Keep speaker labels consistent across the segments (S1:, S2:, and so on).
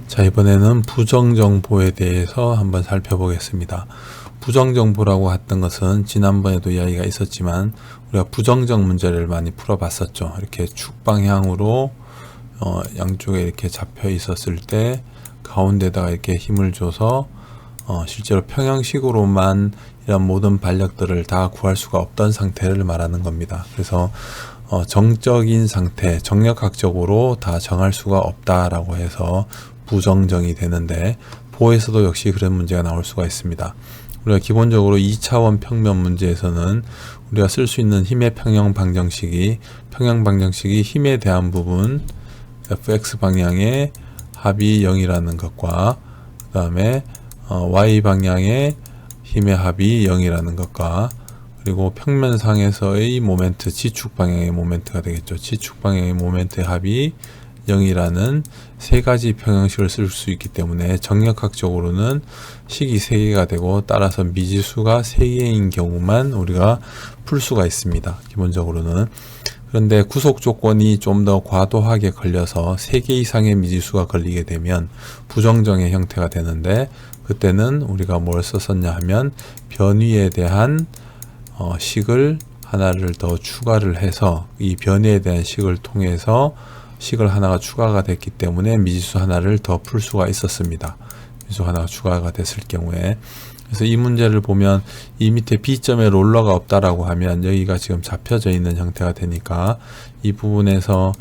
S1: 자, 이번에는 부정정보에 대해서 한번 살펴보겠습니다. 부정정보라고 했던 것은 지난번에도 이야기가 있었지만 우리가 부정적 문제를 많이 풀어봤었죠. 이렇게 축 방향으로 양쪽에 이렇게 잡혀 있었을 때 가운데다가 이렇게 힘을 줘서 실제로 평형식으로만 이런 모든 반력들을 다 구할 수가 없던 상태를 말하는 겁니다. 그래서 정적인 상태, 정력학적으로 다 정할 수가 없다라고 해서 부정정이 되는데, 보에서도 역시 그런 문제가 나올 수가 있습니다. 우리가 기본적으로 2차원 평면 문제에서는 우리가 쓸 수 있는 힘의 평형 방정식이 힘에 대한 부분 fx 방향의 합이 0이라는 것과 그 다음에 y 방향의 힘의 합이 0이라는 것과 그리고 평면상에서의 모멘트, 지축 방향의 모멘트가 되겠죠. 지축 방향의 모멘트의 합이 0이라는 세 가지 평형식을 쓸 수 있기 때문에 정력학적으로는 식이 3개가 되고, 따라서 미지수가 3개인 경우만 우리가 풀 수가 있습니다. 기본적으로는. 그런데 구속 조건이 좀 더 과도하게 걸려서 3개 이상의 미지수가 걸리게 되면 부정정의 형태가 되는데, 그때는 우리가 뭘 썼었냐 하면 변위에 대한 식을 하나를 더 추가를 해서, 이 변위에 대한 식을 통해서 식을 하나가 추가가 됐기 때문에 미지수 하나를 더 풀 수가 있었습니다. 미지수 하나가 추가가 됐을 경우에. 그래서 이 문제를 보면 이 밑에 B점에 롤러가 없다라고 하면 여기가 지금 잡혀져 있는 형태가 되니까 이 부분에서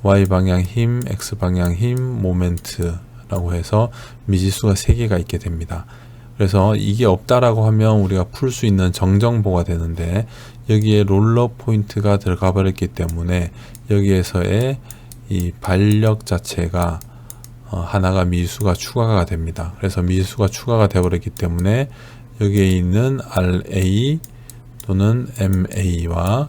S1: Y방향 힘, X방향 힘, 모멘트라고 해서 미지수가 3개가 있게 됩니다. 그래서 이게 없다라고 하면 우리가 풀 수 있는 정정보가 되는데, 여기에 롤러 포인트가 들어가 버렸기 때문에 여기에서의 이 반력 자체가 하나가 미지수가 추가가 됩니다. 그래서 미지수가 추가가 되어버렸기 때문에 여기에 있는 RA 또는 MA와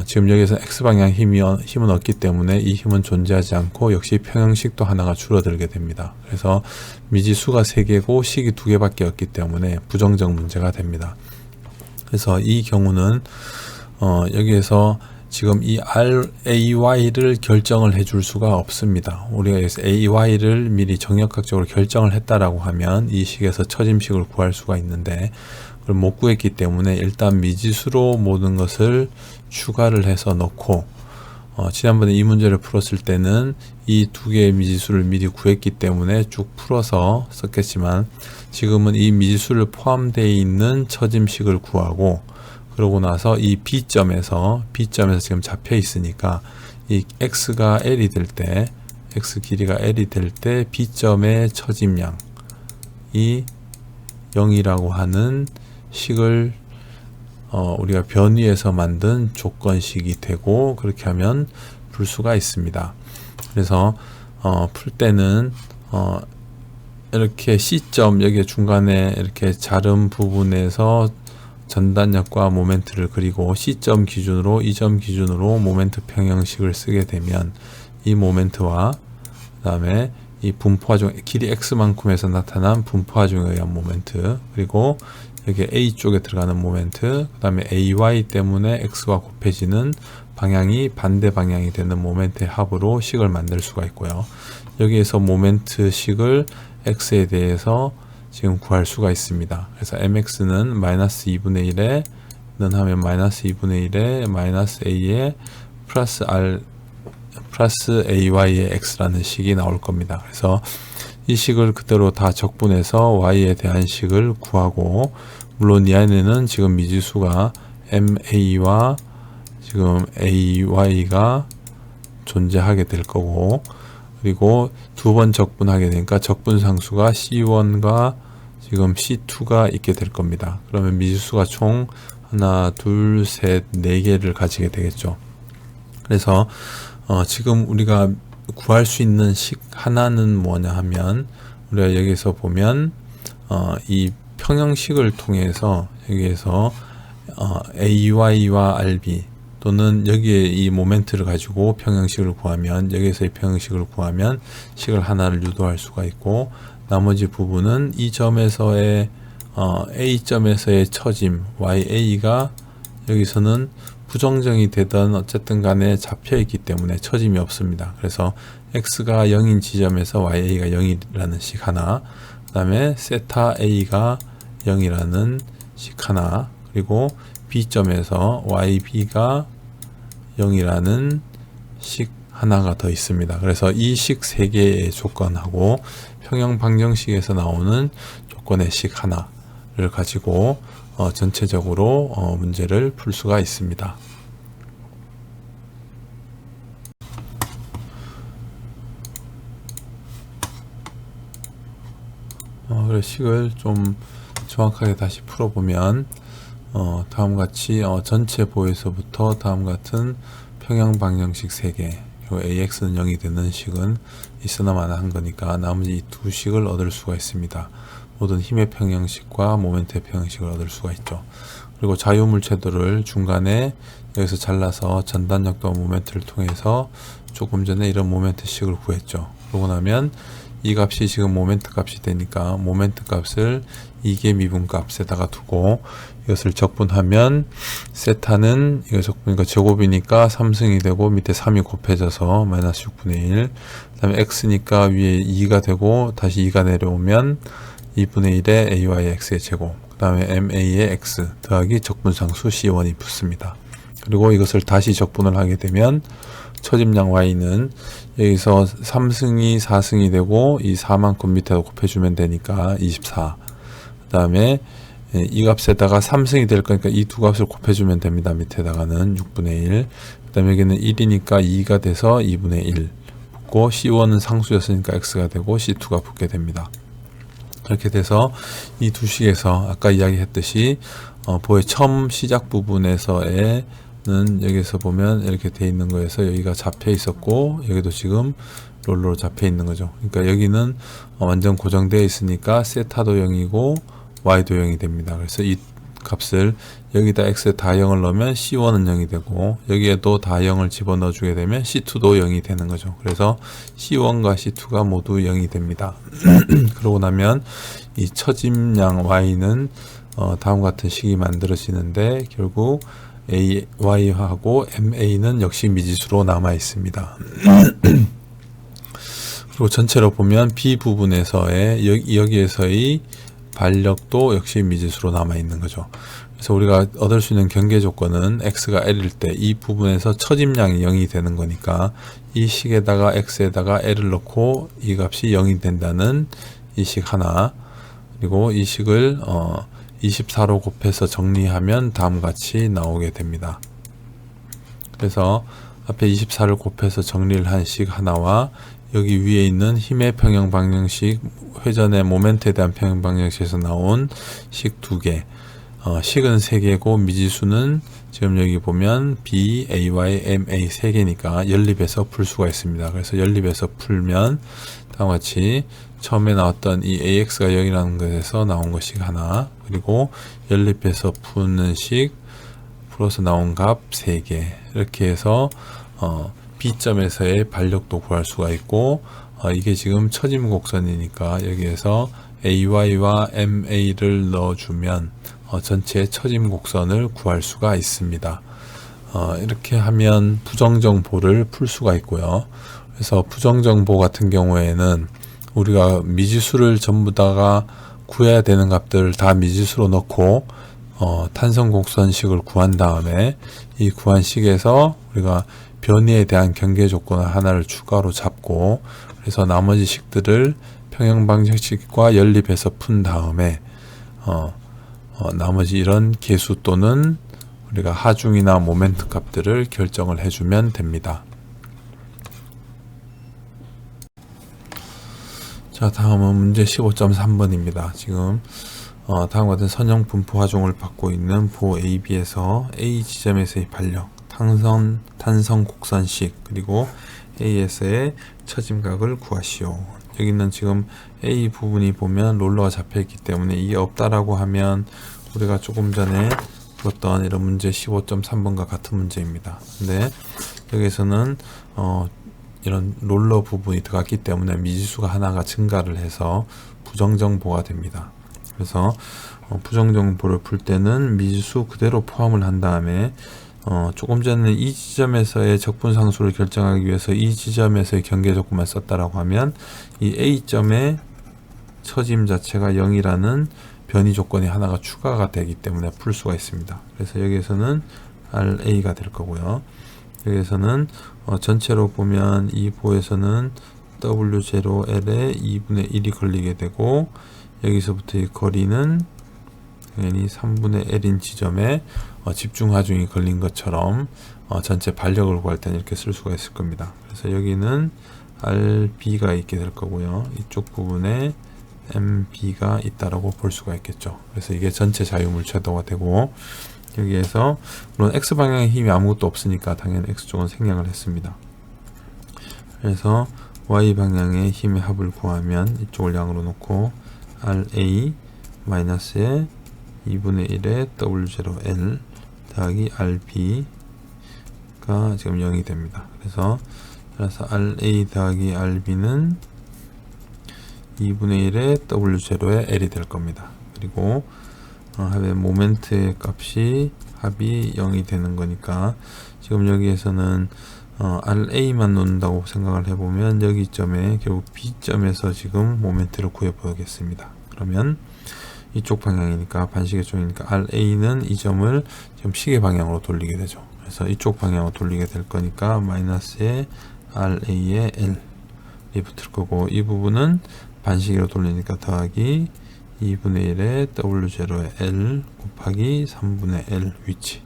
S1: 지금 여기서 X방향 힘은 없기 때문에 이 힘은 존재하지 않고 역시 평형식도 하나가 줄어들게 됩니다. 그래서 미지수가 3개고 식이 2개밖에 없기 때문에 부정적 문제가 됩니다. 그래서 이 경우는 여기에서 지금 이 RAY를 결정을 해줄 수가 없습니다. 우리가 여기서 AY를 미리 정력학적으로 결정을 했다라고 하면 이 식에서 처짐식을 구할 수가 있는데, 그걸 못 구했기 때문에 일단 미지수로 모든 것을 추가를 해서 넣고, 지난번에 이 문제를 풀었을 때는 이 2개의 미지수를 미리 구했기 때문에 쭉 풀어서 썼겠지만, 지금은 이 미지수를 포함되어 있는 처짐식을 구하고, 그러고 나서 이 B점에서 지금 잡혀 있으니까 이 X가 L이 될 때, X 길이가 L이 될 때 B점의 처짐량이 0이라고 하는 식을 우리가 변위에서 만든 조건식이 되고, 그렇게 하면 풀 수가 있습니다. 그래서 풀 때는 이렇게 C점, 여기 중간에 이렇게 자른 부분에서 전단력과 모멘트를 그리고 C점 기준으로, 이 점 기준으로 모멘트 평형식을 쓰게 되면 이 모멘트와 그 다음에 이 분포화중, 길이 X만큼에서 나타난 분포화중에 의한 모멘트, 그리고 여기 A 쪽에 들어가는 모멘트, 그 다음에 AY 때문에 X와 곱해지는 방향이 반대 방향이 되는 모멘트의 합으로 식을 만들 수가 있고요. 여기에서 모멘트 식을 X에 대해서 지금 구할 수가 있습니다. 그래서 mx는 마이너스 2분의 1에 는 하면 마이너스 2분의 1에 마이너스 a에 플러스 ay의 x라는 식이 나올 겁니다. 그래서 이 식을 그대로 다 적분해서 y에 대한 식을 구하고, 물론 이 안에는 지금 미지수가 ma와 지금 ay가 존재하게 될 거고, 그리고 2번 적분하게 되니까 적분상수가 C1과 지금 C2가 있게 될 겁니다. 그러면 미지수가 총 하나, 둘, 셋, 4개를 가지게 되겠죠. 그래서 지금 우리가 구할 수 있는 식 하나는 뭐냐 하면, 우리가 여기서 보면 이 평형식을 통해서 여기에서 AY와 RB 또는 여기에 이 모멘트를 가지고 평형식을 구하면, 여기에서의 평형식을 구하면 식을 하나를 유도할 수가 있고, 나머지 부분은 이 점에서의 A점에서의 처짐 YA가 여기서는 부정정이 되든 어쨌든 간에 잡혀 있기 때문에 처짐이 없습니다. 그래서 x가 0인 지점에서 ya가 0이라는 식 하나, 그 다음에 세타 a가 0이라는 식 하나, 그리고 b점에서 yb가 0이라는 식 하나가 더 있습니다. 그래서 이 식 3개의 조건하고 평형 방정식에서 나오는 조건의 식 하나를 가지고 전체적으로 문제를 풀 수가 있습니다. 그래서 식을 좀 정확하게 다시 풀어보면 다음같이 전체 보에서부터 다음 같은 평형 방정식 3개, 그리고 AX는 0이 되는 식은 있으나마나 한 거니까 나머지 이 두 식을 얻을 수가 있습니다. 모든 힘의 평형식과 모멘트의 평형식을 얻을 수가 있죠. 그리고 자유물체도를 중간에 여기서 잘라서 전단력도와 모멘트를 통해서 조금 전에 이런 모멘트 식을 구했죠. 그러고 나면 이 값이 지금 모멘트 값이 되니까 모멘트 값을 2개 미분 값에다가 두고 이것을 적분하면 세타는 이거 적분이니까 제곱이니까 3승이 되고 밑에 3이 곱해져서 마이너스 6분의 1, 그 다음에 x니까 위에 2가 되고 다시 2가 내려오면 2분의 1의 ay의 x의 제곱, 그 다음에 ma의 x 더하기 적분상수 c1이 붙습니다. 그리고 이것을 다시 적분을 하게 되면 처짐량 y는 여기서 3승이 4승이 되고 이 4만큼 밑에다 곱해주면 되니까 24, 그 다음에 이 값에다가 3승이 될 거니까 이 두 값을 곱해주면 됩니다. 밑에다가는 6분의 1, 그 다음에 여기는 1이니까 2가 돼서 2분의 1 붙고 c1은 상수였으니까 x가 되고 c2가 붙게 됩니다. 이렇게 돼서 이 두 식에서 아까 이야기했듯이 보의 처음 시작 부분에서의 여기서 보면 이렇게 돼 있는 거에서 여기가 잡혀 있었고 여기도 지금 롤러로 잡혀 있는 거죠. 그러니까 여기는 완전 고정되어 있으니까 세타도 0이고 y도 0이 됩니다. 그래서 이 값을 여기다 x에 다 0을 넣으면 c1은 0이 되고 여기에도 다 0을 집어넣어 주게 되면 c2도 0이 되는 거죠. 그래서 c1과 c2가 모두 0이 됩니다. 그러고 나면 이 처짐량 y는 다음과 같은 식이 만들어지는데 결국 y하고 ma는 역시 미지수로 남아 있습니다. 그리고 전체로 보면 b 부분에서의 여기에서의 발력도 역시 미지수로 남아 있는 거죠. 그래서 우리가 얻을 수 있는 경계 조건은 x가 l일 때 이 부분에서 처짐량이 0이 되는 거니까 이 식에다가 x에다가 l을 넣고 이 값이 0이 된다는 이 식 하나, 그리고 이 식을 24로 곱해서 정리하면 다음같이 나오게 됩니다. 그래서 앞에 24를 곱해서 정리를 한 식 하나와 여기 위에 있는 힘의 평형 방정식, 회전의 모멘트에 대한 평형 방정식에서 나온 식 2개, 식은 3개고 미지수는 지금 여기 보면 b, ay, ma 3개니까 연립해서 풀 수가 있습니다. 그래서 연립해서 풀면 다음같이 처음에 나왔던 이 ax가 0이라는 것에서 나온 것이 하나, 그리고 연립해서 푸는 식 풀어서 나온 값 3개, 이렇게 해서 B점에서의 발력도 구할 수가 있고 이게 지금 처짐 곡선이니까 여기에서 AY와 MA를 넣어주면 전체 처짐 곡선을 구할 수가 있습니다. 이렇게 하면 부정정보를 풀 수가 있고요. 그래서 부정정보 같은 경우에는 우리가 미지수를 전부 다가 구해야 되는 값들을 다 미지수로 넣고 탄성곡선식을 구한 다음에 이 구한 식에서 우리가 변이에 대한 경계 조건을 하나를 추가로 잡고 그래서 나머지 식들을 평형 방정식과 연립해서 푼 다음에 나머지 이런 계수 또는 우리가 하중이나 모멘트 값들을 결정을 해주면 됩니다. 자, 다음은 문제 15.3번입니다. 지금 다음과 같은 선형 분포 하중을 받고 있는 보 AB에서 A 지점에서의 발력, 탄성 곡선식, 그리고 A에서의 처짐각을 구하시오. 여기는 지금 A 부분이 보면 롤러가 잡혀 있기 때문에 이게 없다라고 하면 우리가 조금 전에 풀었던 이런 문제 15.3번과 같은 문제입니다. 근데 여기서는 이런 롤러 부분이 들어갔기 때문에 미지수가 하나가 증가를 해서 부정정보가 됩니다. 그래서 부정정보를 풀 때는 미지수 그대로 포함을 한 다음에 조금 전에 이 지점에서의 적분상수를 결정하기 위해서 이 지점에서의 경계 조건만 썼다라고 하면 이 A점의 처짐 자체가 0이라는 변이 조건이 하나가 추가가 되기 때문에 풀 수가 있습니다. 그래서 여기에서는 RA가 될 거고요. 여기에서는 전체로 보면 이 보에서는 W0L에 2분의 1이 걸리게 되고, 여기서부터 이 거리는 당연히 3분의 L인 지점에 집중하중이 걸린 것처럼 전체 반력을 구할 때는 이렇게 쓸 수가 있을 겁니다. 그래서 여기는 RB가 있게 될 거고요. 이쪽 부분에 MB가 있다라고 볼 수가 있겠죠. 그래서 이게 전체 자유물체도가 되고, 여기에서 물론 X방향의 힘이 아무것도 없으니까 당연히 X쪽은 생략을 했습니다. 그래서 Y방향의 힘의 합을 구하면 이쪽을 양으로 놓고 RA 마이너스에 2분의 1의 W0L 더하기 RB가 지금 0이 됩니다. 그래서 RA 더하기 RB는 2분의 1의 W0의 L이 될 겁니다. 그리고 합의 모멘트의 값이 합이 0이 되는 거니까 지금 여기에서는 RA만 놓는다고 생각을 해보면 여기 점에 결국 B점에서 지금 모멘트를 구해 보겠습니다. 그러면 이쪽 방향이니까 반시계 쪽이니까 RA는 이 점을 지금 시계 방향으로 돌리게 되죠. 그래서 이쪽 방향으로 돌리게 될 거니까 마이너스에 RA의 L이 붙을 거고, 이 부분은 반시계로 돌리니까 더하기 2분의 1의 W0의 L 곱하기 3분의 L 위치,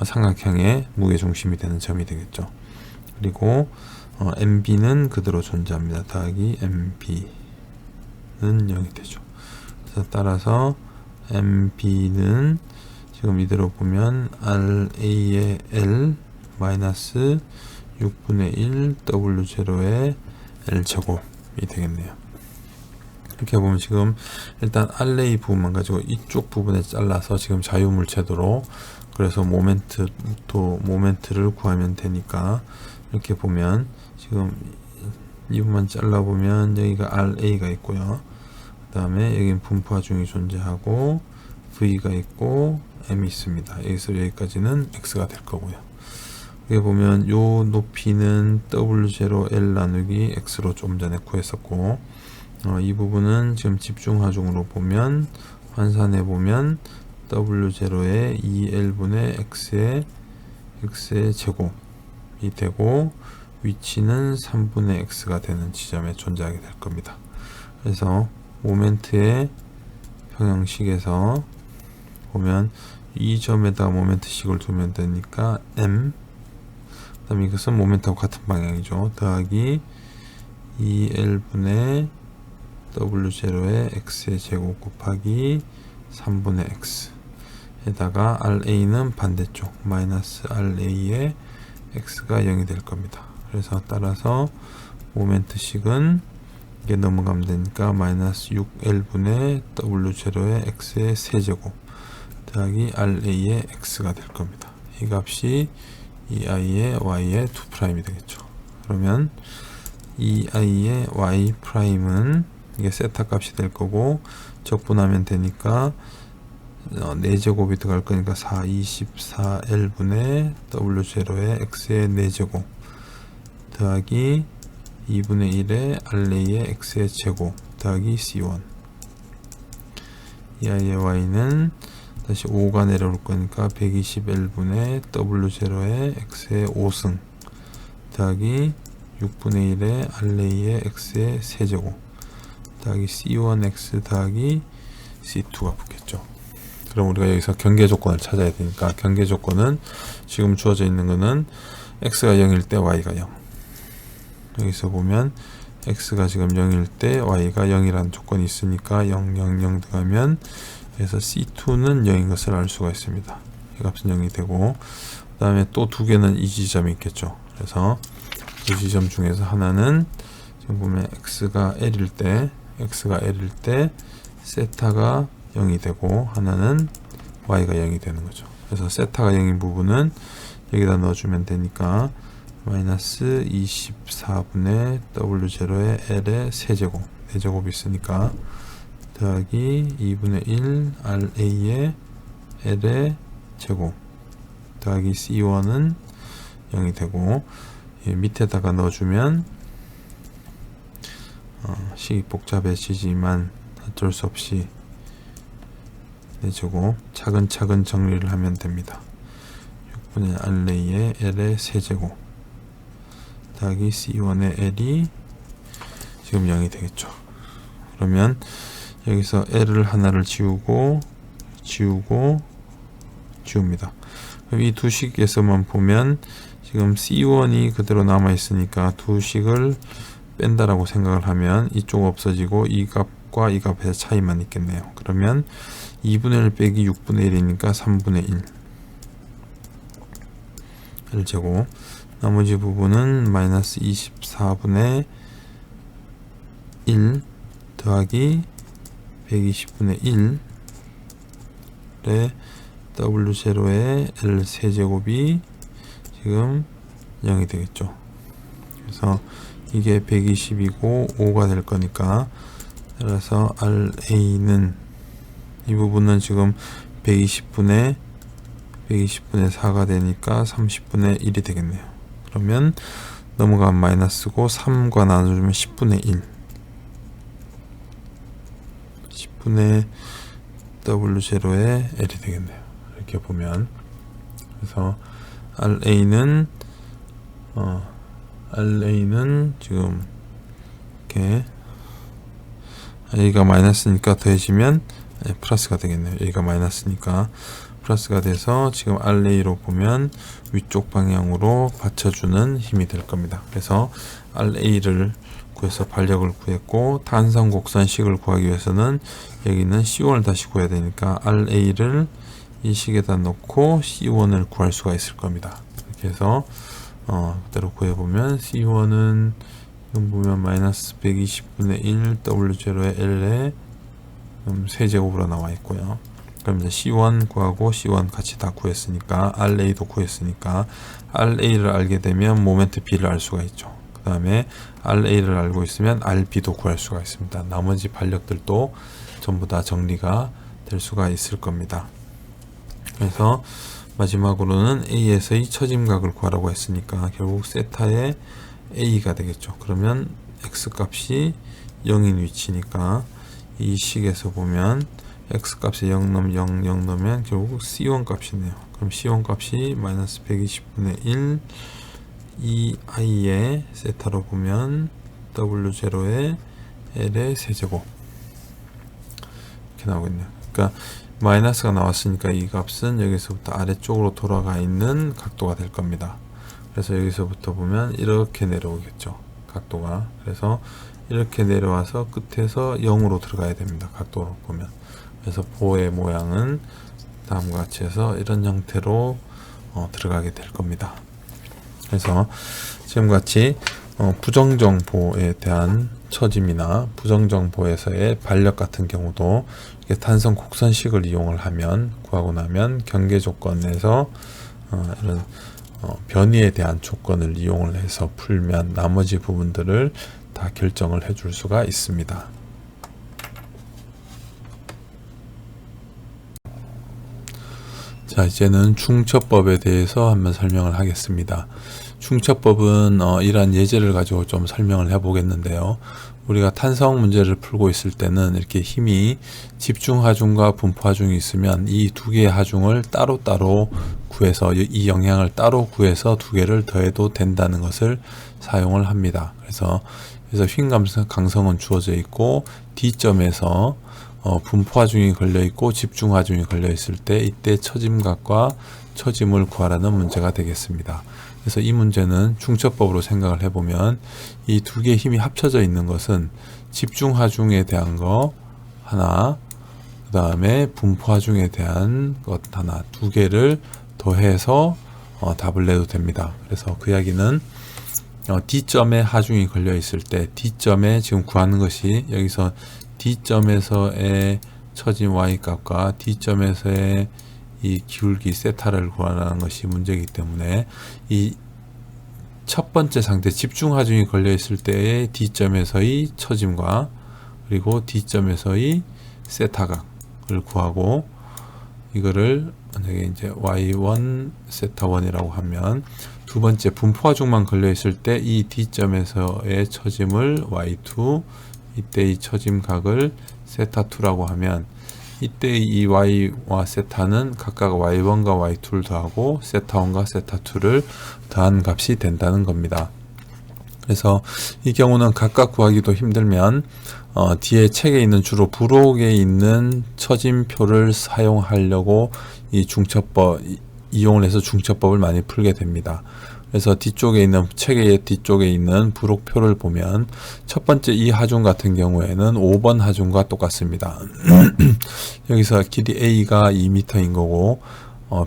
S1: 삼각형의 무게중심이 되는 점이 되겠죠. 그리고 MB는 그대로 존재합니다. 더하기 MB는 0이 되죠. 그래서 따라서 MB는 지금 이대로 보면 RA의 L 마이너스 6분의 1 W0의 L제곱이 되겠네요. 이렇게 보면 지금 일단 RA 부분만 가지고 이쪽 부분에 잘라서 지금 자유물체도로, 그래서 모멘트를 구하면 되니까, 이렇게 보면 지금 이 부분만 잘라보면 여기가 RA가 있고요. 그 다음에 여기는 분포하중이 존재하고 V가 있고 M이 있습니다. 여기서 여기까지는 X가 될 거고요. 여기 보면 요 높이는 W0L 나누기 X로 좀 전에 구했었고, 이 부분은 지금 집중하중으로 보면 환산해 보면 W0의 2L분의 X의 제곱이 되고, 위치는 3분의 X가 되는 지점에 존재하게 될 겁니다. 그래서 모멘트의 평형식에서 보면 이 점에다가 모멘트식을 두면 되니까 M, 그 다음에 이것은 모멘트하고 같은 방향이죠. 더하기 2L분의 W0의 X의 제곱 곱하기 3분의 X 에다가 RA는 반대쪽 마이너스 RA의 X가 0이 될 겁니다. 그래서 따라서 모멘트식은 이게 넘어가면 되니까 마이너스 6L분의 W0의 X의 세제곱 더하기 RA의 X가 될 겁니다. 이 값이 EI의 Y의 2'이 되겠죠. 그러면 EI의 Y''은 이게 세타 값이 될 거고, 적분하면 되니까 4제곱이 들어갈 거니까 24L분의 W0의 X의 4제곱 더하기 2분의 1의 RA의 X의 제곱 더하기 C1. EI의 Y는 다시 5가 내려올 거니까 120L분의 W0의 X의 5승 더하기 6분의 1의 RA의 X의 세제곱 더하기 C1X 더하기 C2가 붙겠죠. 그럼 우리가 여기서 경계 조건을 찾아야 되니까, 경계 조건은 지금 주어져 있는 거는 X가 0일 때 Y가 0. 여기서 보면 X가 지금 0일 때 Y가 0이라는 조건이 있으니까 0, 0, 0 들어가면, 그래서 C2는 0인 것을 알 수가 있습니다. 이 값은 0이 되고, 그 다음에 또 두 개는 이 지점이 있겠죠. 그래서 이 지점 중에서 하나는 지금 보면 X가 L일 때 세타가 0이 되고, 하나는 Y가 0이 되는 거죠. 그래서 세타가 0인 부분은 여기다 넣어주면 되니까 마이너스 24분의 W0의 L의 세제곱 4제곱이 있으니까 더하기 2분의 1 RA의 L의 제곱 더하기 C1은 0이 되고, 밑에다가 넣어주면 식이 복잡해지지만 어쩔 수 없이 내주고 차근차근 정리를 하면 됩니다. 6분의 R의 L의 세제곱 더하기 C1의 L이 지금 0이 되겠죠. 그러면 여기서 L을 하나를 지웁니다. 그럼 이 두 식에서만 보면 지금 C1이 그대로 남아 있으니까 두 식을 뺀다라고 생각을 하면 이쪽 없어지고 이 값과 이 값의 차이만 있겠네요. 그러면 2분의 1 빼기 6분의 1이니까 3분의 1 L제곱, 나머지 부분은 마이너스 24분의 1 더하기 120분의 1의 W0의 L 세제곱이 지금 0이 되겠죠. 그래서 이게 120이고 5가 될 거니까, 따라서 RA는 이 부분은 지금 120분의 4가 되니까 30분의 1이 되겠네요. 그러면 넘어가면 마이너스고 3과 나눠주면 10분의 1 10분의 W0의 L이 되겠네요. 이렇게 보면, 그래서 RA는 지금 이렇게 A가 마이너스니까 더해지면 플러스가 되겠네요. A가 마이너스니까 플러스가 돼서 지금 RA로 보면 위쪽 방향으로 받쳐주는 힘이 될 겁니다. 그래서 RA를 구해서 반력을 구했고, 단선 곡선식을 구하기 위해서는 여기는 C1을 다시 구해야 되니까 RA를 이 식에다 넣고 C1을 구할 수가 있을 겁니다. 이렇게 해서 그대로 구해보면 C1은 지금 보면 마이너스 120분의 1 W0의 L의 세제곱으로 나와 있고요. 그럼 이제 C1 구하고 C1 같이 다 구했으니까 RA도 구했으니까 RA를 알게 되면 모멘트 B를 알 수가 있죠. 그 다음에 RA를 알고 있으면 RB도 구할 수가 있습니다. 나머지 반력들도 전부 다 정리가 될 수가 있을 겁니다. 그래서 마지막으로는 A에서의 처짐각을 구하라고 했으니까 결국 세타의 A가 되겠죠. 그러면 X값이 0인 위치니까 이 식에서 보면 X값이 0 넣으면 결국 C1 값이네요. 그럼 C1 값이 마이너스 120분의 1 이 I의 세타로 보면 W0의 L의 세제곱 이렇게 나오겠네요. 그러니까 마이너스가 나왔으니까 이 값은 여기서부터 아래쪽으로 돌아가 있는 각도가 될 겁니다. 그래서 여기서부터 보면 이렇게 내려오겠죠. 각도가. 그래서 이렇게 내려와서 끝에서 0으로 들어가야 됩니다. 각도로 보면. 그래서 보의 모양은 다음과 같이 해서 이런 형태로 들어가게 될 겁니다. 그래서 지금같이 부정정보에 대한 처짐이나 부정정보에서의 반력 같은 경우도 이렇게 단선 곡선식을 이용을 하면, 구하고 나면 경계 조건에서 이런 변이에 대한 조건을 이용을 해서 풀면 나머지 부분들을 다 결정을 해줄 수가 있습니다. 자, 이제는 중첩법에 대해서 한번 설명을 하겠습니다. 중첩법은 이러한 예제를 가지고 좀 설명을 해보겠는데요. 우리가 탄성 문제를 풀고 있을 때는 이렇게 힘이 집중하중과 분포하중이 있으면 이 두 개의 하중을 따로따로 구해서, 이 영향을 따로 구해서 두 개를 더해도 된다는 것을 사용을 합니다. 그래서 휭 강성은 주어져 있고 D점에서 분포하중이 걸려 있고 집중하중이 걸려 있을 때 이때 처짐각과 처짐을 구하라는 문제가 되겠습니다. 그래서 이 문제는 중첩법으로 생각을 해보면 이 두 개의 힘이 합쳐져 있는 것은 집중하중에 대한 거 하나, 그 다음에 분포하중에 대한 것 하나, 두 개를 더해서 답을 내도 됩니다. 그래서 그 이야기는 D점에 하중이 걸려 있을 때 D점에 지금 구하는 것이 여기서 D점에서의 처짐 Y값과 D점에서의 이 기울기 세타를 구하라는 것이 문제이기 때문에 이 첫 번째 상태 집중하중이 걸려 있을 때의 D점에서의 처짐과 그리고 D점에서의 세타각을 구하고 이거를 만약에 이제 y1 세타 1이라고 하면 두 번째 분포 하중만 걸려 있을 때 이 D점에서의 처짐을 y2, 이때의 처짐각을 세타 2라고 하면 이때 이 y와 세타는 각각 y1과 y2를 더하고 세타 1과 세타 2를 더한 값이 된다는 겁니다. 그래서 이 경우는 각각 구하기도 힘들면 뒤에 책에 있는 주로 부록에 있는 처짐표를 사용하려고 이 중첩법 이용을 해서 중첩법을 많이 풀게 됩니다. 그래서 뒤쪽에 있는 책의 뒤쪽에 있는 부록표를 보면 첫 번째 이 하중 같은 경우에는 5번 하중과 똑같습니다. 여기서 길이 A가 2m인 거고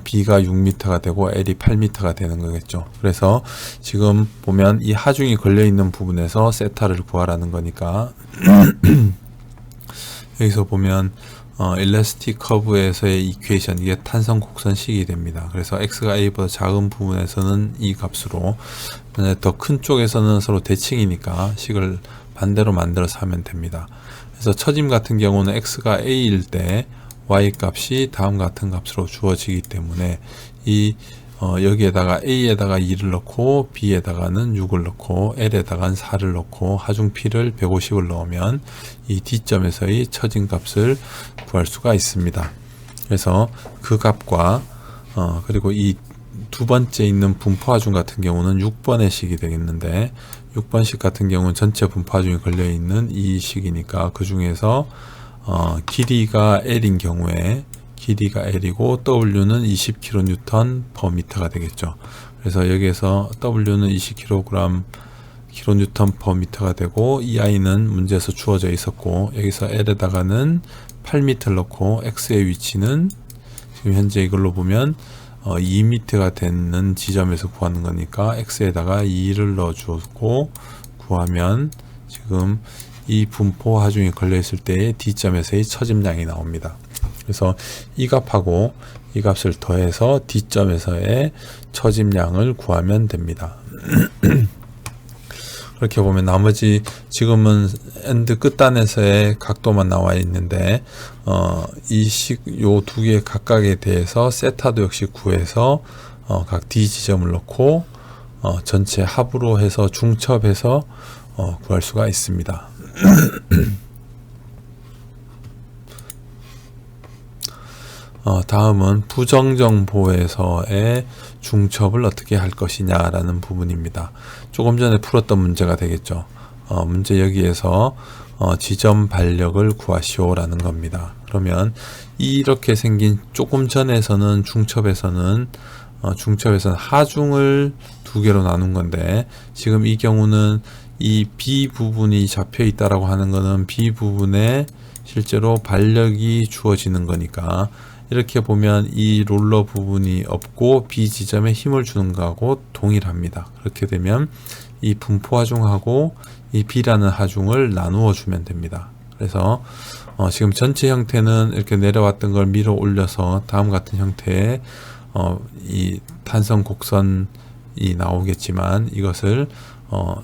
S1: B가 6m가 되고 L이 8m가 되는 거겠죠. 그래서 지금 보면 이 하중이 걸려 있는 부분에서 세타를 구하라는 거니까 여기서 보면 일라스틱 커브에서의 이퀘이션, 이게 탄성 곡선식이 됩니다. 그래서 x가 a보다 작은 부분에서는 이 값으로, 더 큰 쪽에서는 서로 대칭이니까 식을 반대로 만들어서 하면 됩니다. 그래서 처짐 같은 경우는 x가 a일 때 y 값이 다음 같은 값으로 주어지기 때문에 이 여기에다가 a에다가 2를 넣고 b에다가는 6을 넣고 l에다가는 4를 넣고 하중 p를 150을 넣으면 이 D점에서의 처진 값을 구할 수가 있습니다. 그래서 그 값과 그리고 이 두 번째 있는 분포 하중 같은 경우는 6번의 식이 되겠는데 6번 식 같은 경우는 전체 분포 하중이 걸려 있는 이 식이니까 그 중에서 길이가 L인 경우에 길이가 L이고 W는 20kN/m가 되겠죠. 그래서 여기에서 W는 20kg kN/m가 되고 이 I는 문제에서 주어져 있었고 여기서 L에다가는 8m를 넣고 X의 위치는 지금 현재 이걸로 보면 2m가 되는 지점에서 구하는 거니까 X에다가 2를 넣어주고 구하면 지금 이 분포 하중이 걸려 있을 때의 D점에서의 처짐량이 나옵니다. 그래서 이 값하고 이 값을 더해서 D점에서의 처짐량을 구하면 됩니다. 그렇게 보면 나머지 지금은 엔드 끝단에서의 각도만 나와 있는데 이 식 요 두 개 각각에 대해서 세타도 역시 구해서 각 D 지점을 넣고 전체 합으로 해서 중첩해서 구할 수가 있습니다. 다음은 부정정보에서의 중첩을 어떻게 할 것이냐라는 부분입니다. 조금 전에 풀었던 문제가 되겠죠. 문제 여기에서 지점 반력을 구하시오라는 겁니다. 그러면 이렇게 생긴 조금 전에서는 중첩에서는 하중을 두 개로 나눈 건데 지금 이 경우는 이 B 부분이 잡혀 있다라고 하는 거는 B 부분에 실제로 반력이 주어지는 거니까 이렇게 보면 이 롤러 부분이 없고 B 지점에 힘을 주는 거하고 동일합니다. 그렇게 되면 이 분포 하중하고 이 B라는 하중을 나누어 주면 됩니다. 그래서 지금 전체 형태는 이렇게 내려왔던 걸 밀어 올려서 다음 같은 형태의 이 탄성 곡선이 나오겠지만 이것을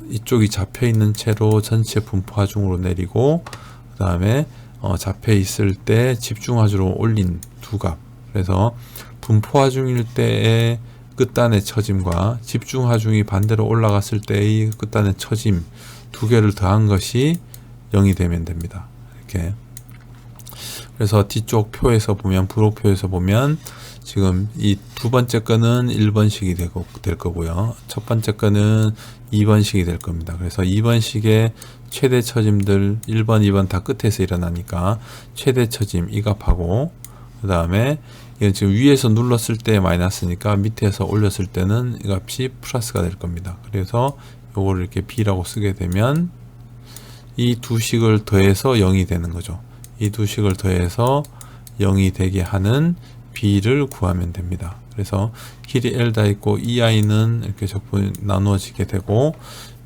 S1: 이쪽이 잡혀 있는 채로 전체 분포 하중으로 내리고 그 다음에 잡혀 있을 때 집중 하중으로 올린 두 값. 그래서 분포 하중일 때의 끝단의 처짐과 집중 하중이 반대로 올라갔을 때의 끝단의 처짐 두 개를 더한 것이 0이 되면 됩니다. 이렇게. 그래서 뒤쪽 표에서 보면 부록표에서 보면 지금 이 두 번째 거는 1번식이 될 거고요. 첫 번째 거는 2번식이 될 겁니다. 그래서 2번식의 최대 처짐들 1번, 2번 다 끝에서 일어나니까 최대 처짐 이 값하고 그 다음에 이건 지금 위에서 눌렀을 때 마이너스니까 밑에서 올렸을 때는 이 값이 플러스가 될 겁니다. 그래서 요거를 이렇게 B라고 쓰게 되면 이 두 식을 더해서 0이 되는 거죠. 이 두 식을 더해서 0이 되게 하는 B를 구하면 됩니다. 그래서 길이 L 다 있고 EI는 이렇게 적분이 나누어지게 되고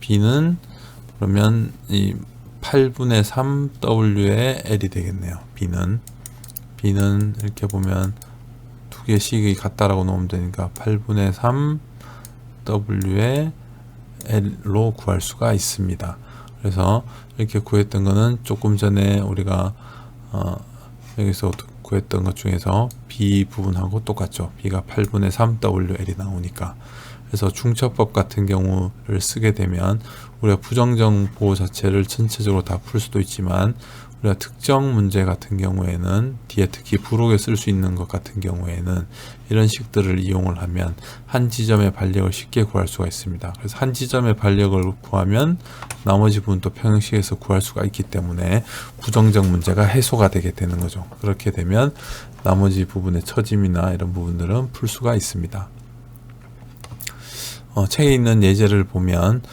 S1: B는 그러면 이 8분의 3 W의 L이 되겠네요. B는 이렇게 보면 두 개씩이 같다라고 놓으면 되니까 8분의 3 W의 L로 구할 수가 있습니다. 그래서 이렇게 구했던 거는 조금 전에 우리가 여기서 구했던 것 중에서 B 부분하고 똑같죠. B가 8분의 3 WL이 나오니까. 그래서 중첩법 같은 경우를 쓰게 되면 우리가 부정정보 자체를 전체적으로 다 풀 수도 있지만 우리가 특정 문제 같은 경우에는 뒤에 특히 부록에 쓸 수 있는 것 같은 경우에는 이런 식들을 이용을 하면 한 지점의 반력을 쉽게 구할 수가 있습니다. 그래서 한 지점의 반력을 구하면 나머지 부분도 평형식에서 구할 수가 있기 때문에 부정적 문제가 해소가 되게 되는 거죠. 그렇게 되면 나머지 부분의 처짐이나 이런 부분들은 풀 수가 있습니다. 책에 있는 예제를 보면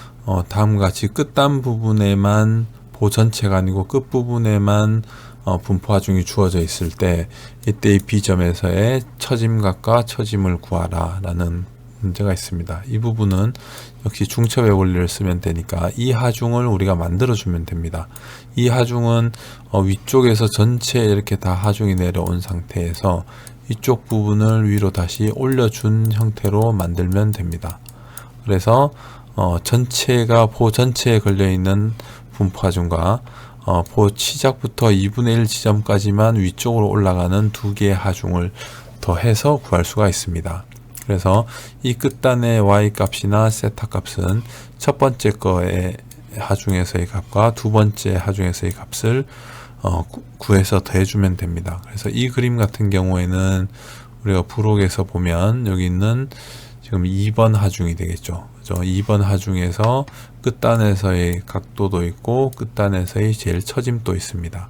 S1: 다음과 같이 끝단 부분에만 보 전체가 아니고 끝부분에만 분포 하중이 주어져 있을 때 이때 이 B점에서의 처짐각과 처짐을 구하라 라는 문제가 있습니다. 이 부분은 역시 중첩의 원리를 쓰면 되니까 이 하중을 우리가 만들어 주면 됩니다. 이 하중은 위쪽에서 전체 이렇게 다 하중이 내려온 상태에서 이쪽 부분을 위로 다시 올려준 형태로 만들면 됩니다. 그래서 전체가 보 전체에 걸려있는 분포 하중과 보 시작부터 2분의 1 지점까지만 위쪽으로 올라가는 두 개의 하중을 더해서 구할 수가 있습니다. 그래서 이 끝단의 y값이나 세타 값은 첫 번째 거의 하중에서의 값과 두 번째 하중에서의 값을 구해서 더해주면 됩니다. 그래서 이 그림 같은 경우에는 우리가 부록에서 보면 여기 있는 지금 2번 하중이 되겠죠. 그죠? 2번 하중에서 끝단에서의 각도도 있고 끝단에서의 제일 처짐도 있습니다.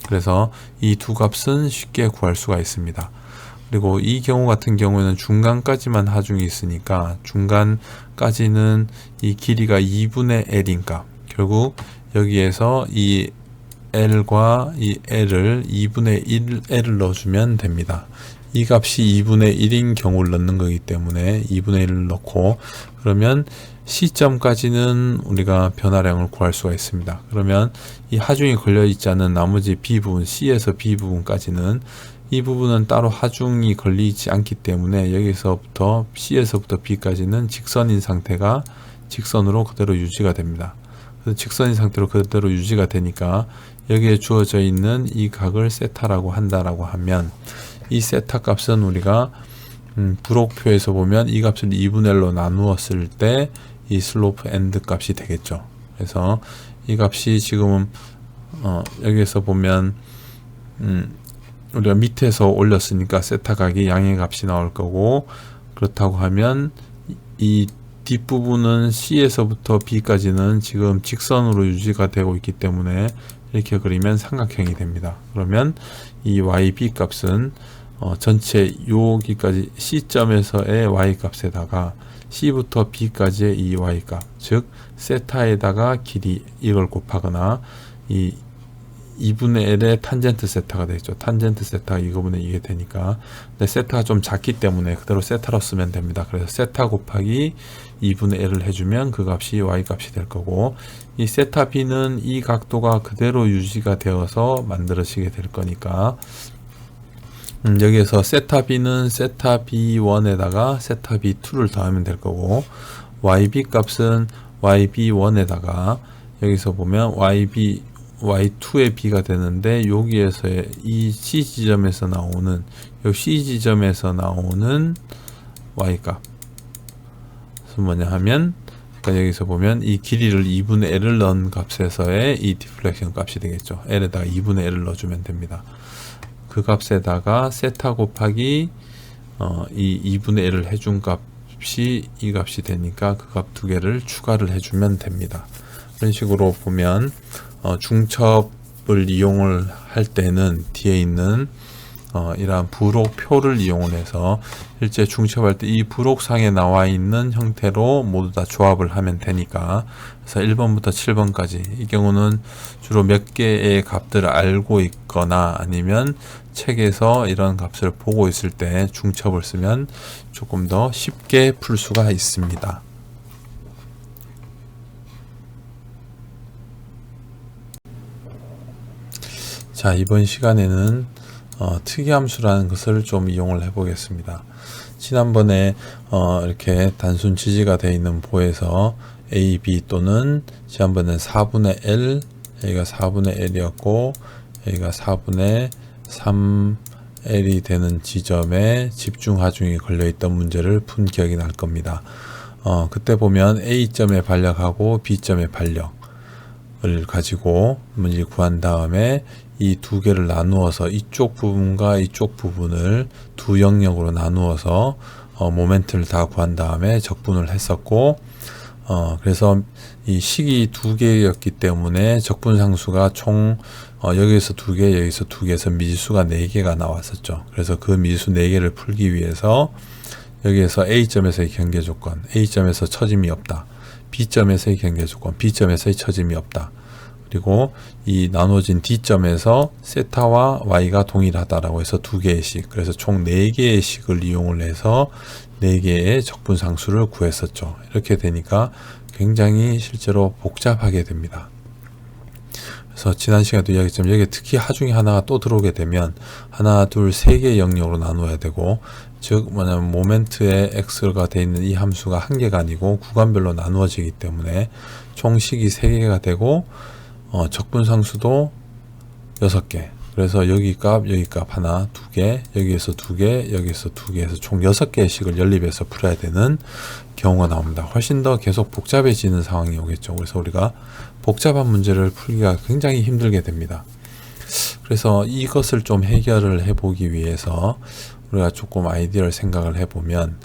S1: 그래서 이 두 값은 쉽게 구할 수가 있습니다. 그리고 이 경우 같은 경우에는 중간까지만 하중이 있으니까 중간까지는 이 길이가 2분의 L인 값, 결국 여기에서 이 L과 이 L을 2분의 1L을 넣어주면 됩니다. 이 값이 2분의 1인 경우를 넣는 거기 때문에 2분의 1을 넣고 그러면 C점까지는 우리가 변화량을 구할 수가 있습니다. 그러면 이 하중이 걸려 있지 않은 나머지 B 부분, C에서 B 부분까지는 이 부분은 따로 하중이 걸리지 않기 때문에 여기서부터 C에서부터 B까지는 직선인 상태가 직선으로 그대로 유지가 됩니다. 그래서 직선인 상태로 그대로 유지가 되니까 여기에 주어져 있는 이 각을 세타라고 한다라고 하면 이 세타 값은 우리가 부록표에서 보면 이 값을 2분의 1로 나누었을 때 이 슬로프 엔드 값이 되겠죠. 그래서 이 값이 지금 여기에서 보면 우리가 밑에서 올렸으니까 세타 각이 양의 값이 나올 거고, 그렇다고 하면 이 뒷부분은 C에서부터 B까지는 지금 직선으로 유지가 되고 있기 때문에 이렇게 그리면 삼각형이 됩니다. 그러면 이 YB 값은 전체 여기까지 C점에서의 Y 값에다가 C부터 B까지의 이 Y 값, 즉 세타에다가 길이 이걸 곱하거나 이 2분의 L의 탄젠트 세타가 되겠죠. 탄젠트 세타가 이거분의 이게 되니까. 근데 세타가 좀 작기 때문에 그대로 세타로 쓰면 됩니다. 그래서 세타 곱하기 2분의 L을 해주면 그 값이 Y 값이 될 거고, 이 세타 B는 이 각도가 그대로 유지가 되어서 만들어지게 될 거니까 여기에서 세타 B는 세타 B1에다가 세타 B2를 더하면 될 거고, YB 값은 YB1에다가 여기서 보면 Y2의 B가 되는데 여기에서의 이 C 지점에서 나오는 C 지점에서 나오는 Y 값은 뭐냐 하면, 그러니까 여기서 보면 이 길이를 2분의 L을 넣은 값에서의 이 디플렉션 값이 되겠죠. L에다가 2분의 L을 넣어주면 됩니다. 그 값에다가 세타 곱하기 이 2분의 L을 해준 값이 이 값이 되니까 그 값 두 개를 추가를 해주면 됩니다. 이런 식으로 보면 중첩을 이용을 할 때는 뒤에 있는 이러한 부록표를 이용을 해서 실제 중첩할 때 이 부록상에 나와 있는 형태로 모두 다 조합을 하면 되니까, 그래서 1번부터 7번까지 이 경우는 주로 몇 개의 값들을 알고 있거나 아니면 책에서 이런 값을 보고 있을 때 중첩을 쓰면 조금 더 쉽게 풀 수가 있습니다. 자, 이번 시간에는 특이함수라는 것을 좀 이용을 해 보겠습니다. 지난번에 이렇게 단순 지지가 되어 있는 보에서 A, B 또는 지난번에 4분의 L, 여기가 4분의 L이었고 여기가 4분의 3 L이 되는 지점에 집중 하중이 걸려있던 문제를 푼 기억이 날 겁니다. 그때 보면 A점의 반력하고 B점의 반력을 가지고 문제를 구한 다음에 이 두 개를 나누어서 이쪽 부분과 이쪽 부분을 두 영역으로 나누어서 모멘트를 다 구한 다음에 적분을 했었고, 그래서 이 식이 두 개였기 때문에 적분상수가 총 여기에서 두 개, 여기서 두 개에서 미지수가 4개가 나왔었죠. 그래서 그 미지수 4개를 풀기 위해서 여기에서 A점에서의 경계조건, A점에서 처짐이 없다. B점에서의 경계조건, B점에서의 처짐이 없다. 그리고 이 나눠진 D점에서 세타와 Y가 동일하다라고 해서 두 개의 식, 그래서 총 4개의 식을 이용을 해서 4개의 적분상수를 구했었죠. 이렇게 되니까 굉장히 실제로 복잡하게 됩니다. 그래서 지난 시간에도 이야기했지만 여기에 특히 하중이 하나가 또 들어오게 되면 하나, 둘, 3개의 영역으로 나누어야 되고, 즉 뭐냐면 모멘트의 x가 되어 있는 이 함수가 한 개가 아니고 구간별로 나누어지기 때문에 총 식이 3개가 되고, 적분상수도 6개. 그래서 여기 값 하나, 2개, 여기에서 2개, 여기에서 2개 해서 총 6개의 식을 연립해서 풀어야 되는 경우가 나옵니다. 훨씬 더 계속 복잡해지는 상황이 오겠죠. 그래서 우리가 복잡한 문제를 풀기가 굉장히 힘들게 됩니다. 그래서 이것을 좀 해결을 해보기 위해서 우리가 조금 아이디어를 생각을 해보면,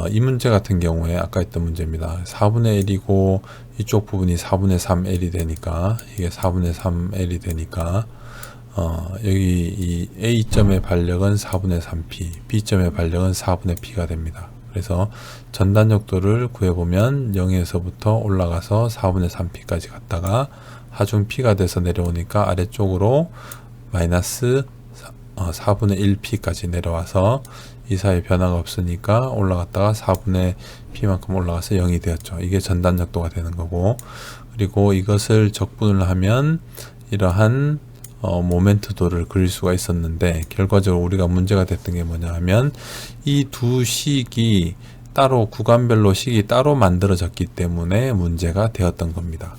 S1: 이 문제 같은 경우에 아까 했던 문제입니다. 4분의 1이고 이쪽 부분이 4분의 3L이 되니까, 이게 4분의 3L이 되니까 여기 이 A점의 반력은 4분의 3P, B점의 반력은 4분의 P가 됩니다. 그래서 전단력도를 구해보면 0에서부터 올라가서 4분의 3P까지 갔다가 하중 P가 돼서 내려오니까 아래쪽으로 마이너스 4분의 1P까지 내려와서 이 사이 변화가 없으니까 올라갔다가 4분의 P만큼 올라가서 0이 되었죠. 이게 전단력도가 되는 거고, 그리고 이것을 적분을 하면 이러한 모멘트도를 그릴 수가 있었는데, 결과적으로 우리가 문제가 됐던 게 뭐냐 하면 이 두 식이 따로 구간별로 식이 따로 만들어졌기 때문에 문제가 되었던 겁니다.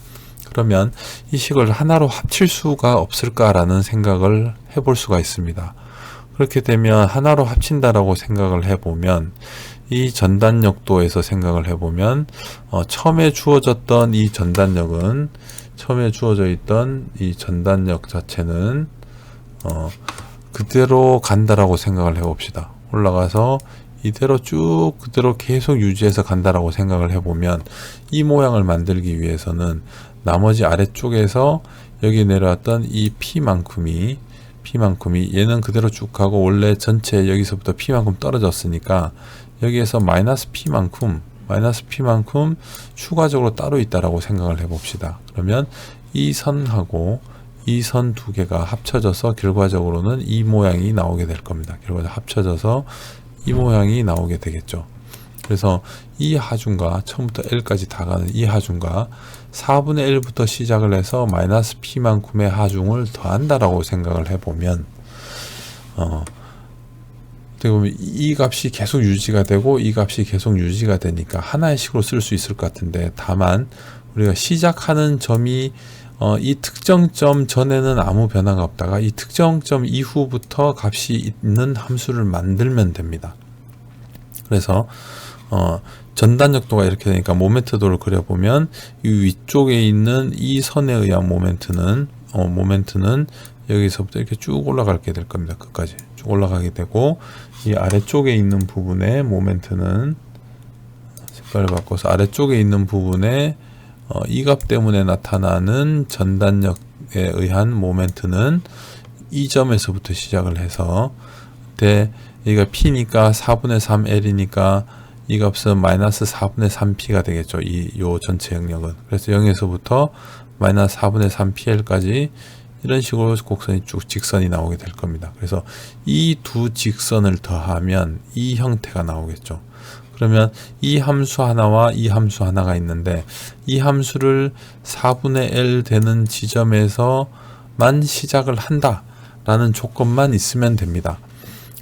S1: 그러면 이 식을 하나로 합칠 수가 없을까라는 생각을 해볼 수가 있습니다. 그렇게 되면 하나로 합친다라고 생각을 해보면, 이 전단력도에서 생각을 해보면 처음에 주어졌던 이 전단력은, 처음에 주어져 있던 이 전단력 자체는 그대로 간다라고 생각을 해봅시다. 올라가서 이대로 쭉 그대로 계속 유지해서 간다라고 생각을 해보면, 이 모양을 만들기 위해서는 나머지 아래쪽에서 여기 내려왔던 이 P만큼이 얘는 그대로 쭉 가고 원래 전체 여기서부터 P만큼 떨어졌으니까 여기에서 마이너스 P만큼 추가적으로 따로 있다라고 생각을 해봅시다. 그러면 이 선하고 이 선 두 개가 합쳐져서 결과적으로는 이 모양이 나오게 될 겁니다. 결과적으로 합쳐져서 이 모양이 나오게 되겠죠. 그래서 이 하중과 처음부터 L까지 다 가는 이 하중과 4분의 1부터 시작을 해서 마이너스 P만큼의 하중을 더한다라고 생각을 해보면, 어떻게 보면 이 값이 계속 유지가 되고 이 값이 계속 유지가 되니까 하나의 식으로 쓸 수 있을 것 같은데, 다만 우리가 시작하는 점이 이 특정 점 전에는 아무 변화가 없다가 이 특정 점 이후부터 값이 있는 함수를 만들면 됩니다. 그래서 전단력도가 이렇게 되니까 모멘트도를 그려보면 이 위쪽에 있는 이 선에 의한 모멘트는 여기서부터 이렇게 쭉 올라가게 될 겁니다. 끝까지 쭉 올라가게 되고, 이 아래쪽에 있는 부분의 모멘트는 색깔을 바꿔서 아래쪽에 있는 부분에 이 값 때문에 나타나는 전단력에 의한 모멘트는 이 점에서부터 시작을 해서, 여기가 P니까 4분의 3L이니까 이 값은 마이너스 4분의 3P가 되겠죠. 요 전체 영역은. 그래서 0에서부터 마이너스 4분의 3PL까지 이런 식으로 곡선이 쭉 직선이 나오게 될 겁니다. 그래서 이 두 직선을 더하면 이 형태가 나오겠죠. 그러면 이 함수 하나와 이 함수 하나가 있는데, 이 함수를 4분의 L 되는 지점에서만 시작을 한다라는 조건만 있으면 됩니다.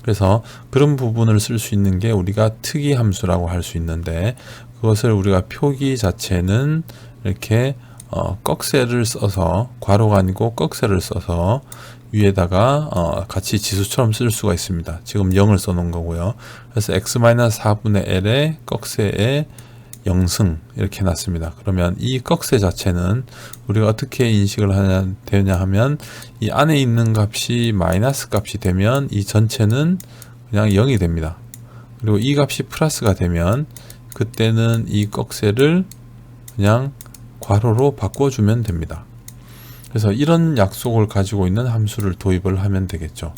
S1: 그래서 그런 부분을 쓸 수 있는 게 우리가 특이함수라고 할 수 있는데, 그것을 우리가 표기 자체는 이렇게 꺽쇠를 써서, 괄호가 아니고 꺽쇠를 써서 위에다가 같이 지수처럼 쓸 수가 있습니다. 지금 0을 써놓은 거고요. 그래서 x-4분의 l의 꺽쇠의 0승 이렇게 해놨습니다. 그러면 이 꺽쇠 자체는 우리가 어떻게 인식을 되냐 하면 이 안에 있는 값이 마이너스 값이 되면 이 전체는 그냥 0이 됩니다. 그리고 이 값이 플러스가 되면 그때는 이 꺽쇠를 그냥 괄호로 바꿔주면 됩니다. 그래서 이런 약속을 가지고 있는 함수를 도입을 하면 되겠죠.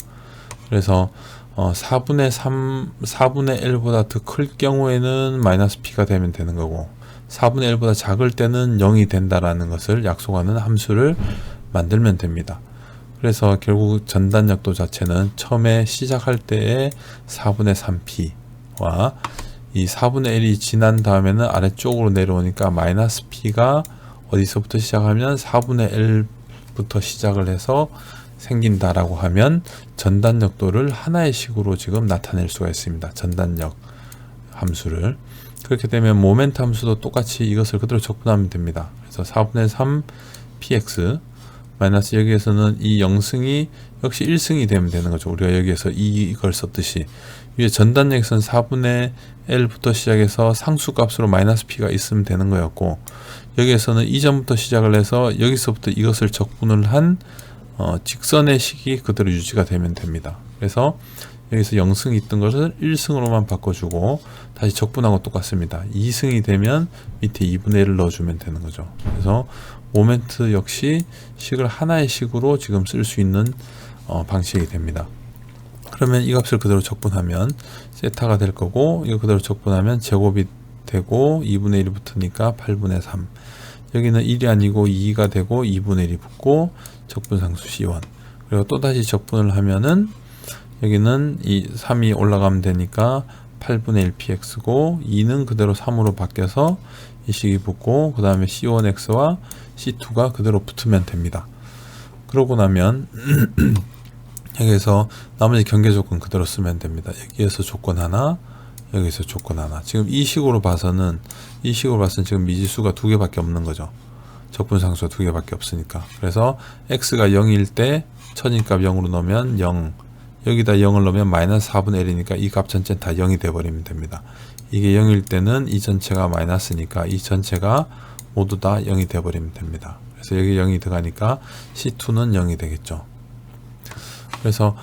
S1: 그래서 4분의 L보다 더 클 경우에는 마이너스 P가 되면 되는 거고 4분의 L보다 작을 때는 0이 된다라는 것을 약속하는 함수를 만들면 됩니다. 그래서 결국 전단역도 자체는 처음에 시작할 때의 4분의 3P와 이 4분의 1이 지난 다음에는 아래쪽으로 내려오니까 마이너스 P가 어디서부터 시작하면 4분의 1부터 시작을 해서 생긴다라고 하면 전단역도를 하나의 식으로 지금 나타낼 수가 있습니다. 전단역 함수를. 그렇게 되면 모멘트 함수도 똑같이 이것을 그대로 적분하면 됩니다. 그래서 4분의 3 px 마이너스 여기에서는 이 0승이 역시 1승이 되면 되는 거죠. 우리가 여기에서 이걸 썼듯이 위에 전단역에서는 4분의 L부터 시작해서 상수값으로 마이너스 P가 있으면 되는 거였고 여기에서는 이전부터 시작을 해서 여기서부터 이것을 적분을 한 직선의 식이 그대로 유지가 되면 됩니다. 그래서 여기서 0승이 있던 것을 1승으로만 바꿔주고 다시 적분하고 똑같습니다. 2승이 되면 밑에 2분의 1을 넣어주면 되는 거죠. 그래서 모멘트 역시 식을 하나의 식으로 지금 쓸 수 있는 방식이 됩니다. 그러면 이 값을 그대로 적분하면 세타가 될 거고 이거 그대로 적분하면 제곱이 되고 2분의 1이 붙으니까 8분의 3 여기는 1이 아니고 2가 되고 2분의 1이 붙고 적분상수 C1 그리고 또다시 적분을 하면은 여기는 이 3이 올라가면 되니까 8분의 1 px고 2는 그대로 3으로 바뀌어서 이 식이 붙고 그 다음에 C1x와 C2가 그대로 붙으면 됩니다. 그러고 나면 여기에서 나머지 경계 조건 그대로 쓰면 됩니다. 여기에서 조건 하나 여기서 조건 하나 지금 이 식으로 봐서는 지금 미지수가 2개밖에 없는 거죠. 적분상수가 2개밖에 없으니까. 그래서 x가 0일 때 천인값 0으로 넣으면 0 여기다 0을 넣으면 마이너스 4분의 1이니까 이 값 전체는 다 0이 되어버리면 됩니다. 이게 0일 때는 이 전체가 마이너스니까 이 전체가 모두 다 0이 되어버리면 됩니다. 그래서 여기 0이 들어가니까 C2는 0이 되겠죠. 그래서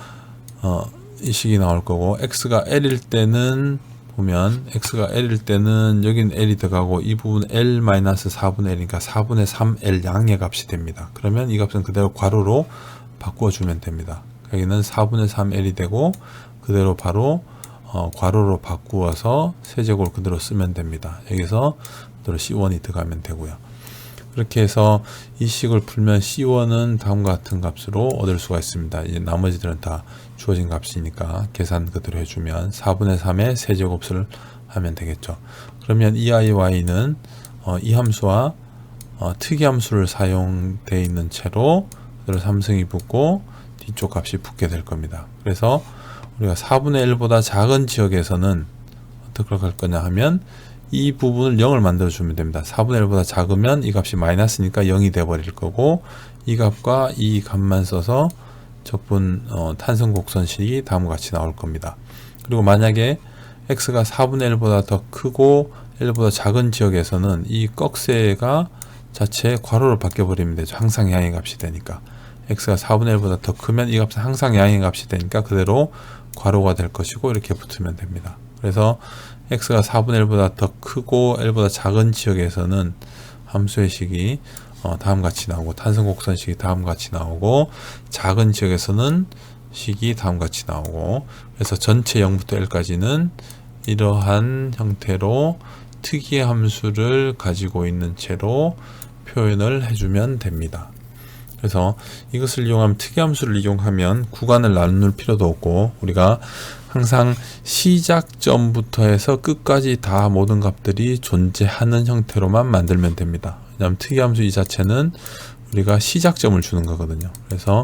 S1: 이 식이 나올 거고 x가 L일 때는 보면 x가 L일 때는 여긴 L이 들어가고 이 부분 L-4분의 L이니까 4분의 3L 양의 값이 됩니다. 그러면 이 값은 그대로 괄호로 바꾸어주면 됩니다. 여기는 4분의 3L이 되고 그대로 바로 괄호로 바꾸어서 세제곱을 그대로 쓰면 됩니다. 여기서 그대로 C1이 들어가면 되고요. 그렇게 해서 이 식을 풀면 C1은 다음과 같은 값으로 얻을 수가 있습니다. 이제 나머지들은 다 주어진 값이니까 계산 그대로 해주면 4분의 3의 세제곱을 하면 되겠죠. 그러면 이 IY는 이 함수와 특이함수를 사용되어 있는 채로 그대로 3승이 붙고 뒤쪽 값이 붙게 될 겁니다. 그래서 우리가 4분의 1보다 작은 지역에서는 어떻게 할 거냐 하면 이 부분을 0을 만들어 주면 됩니다. 4분의 1보다 작으면 이 값이 마이너스니까 0이 돼 버릴 거고 이 값과 이 값만 써서 적분 탄성 곡선식이 다음과 같이 나올 겁니다. 그리고 만약에 x가 4분의 1보다 더 크고 1보다 작은 지역에서는 이 꺽쇠가 자체 괄호로 바뀌어 버리면 되죠. 항상 양의 값이 되니까 x가 4분의 1보다 더 크면 이 값은 항상 양의 값이 되니까 그대로 괄호가 될 것이고 이렇게 붙으면 됩니다. 그래서 x가 4분의 1보다 더 크고 1보다 작은 지역에서는 함수의 식이 다음과 같이 나오고 탄성곡선식이 다음과 같이 나오고 작은 지역에서는 식이 다음과 같이 나오고 그래서 전체 0부터 L까지는 이러한 형태로 특이의 함수를 가지고 있는 채로 표현을 해주면 됩니다. 그래서 이것을 이용하면 특이함수를 이용하면 구간을 나눌 필요도 없고 우리가 항상 시작점부터 해서 끝까지 다 모든 값들이 존재하는 형태로만 만들면 됩니다. 왜냐하면 특이함수 이 자체는 우리가 시작점을 주는 거거든요. 그래서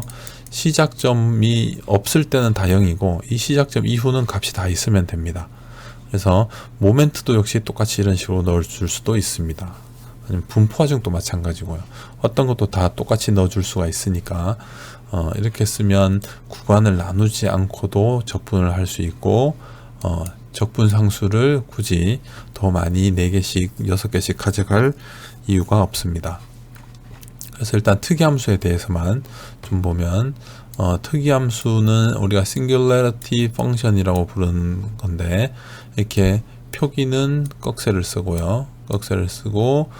S1: 시작점이 없을 때는 다 0이고 이 시작점 이후는 값이 다 있으면 됩니다. 그래서 모멘트도 역시 똑같이 이런 식으로 넣어줄 수도 있습니다. 아니면 분포화중도 마찬가지고요. 어떤 것도 다 똑같이 넣어줄 수가 있으니까 이렇게 쓰면 구간을 나누지 않고도 적분을 할 수 있고 적분 상수를 굳이 더 많이 4개씩 6개씩 가져갈 이유가 없습니다. 그래서 일단 특이함수에 대해서만 좀 보면 특이함수는 우리가 singularity function이라고 부르는 건데, 이렇게 표기는 꺽쇠를 쓰고요. 꺽쇠를 쓰고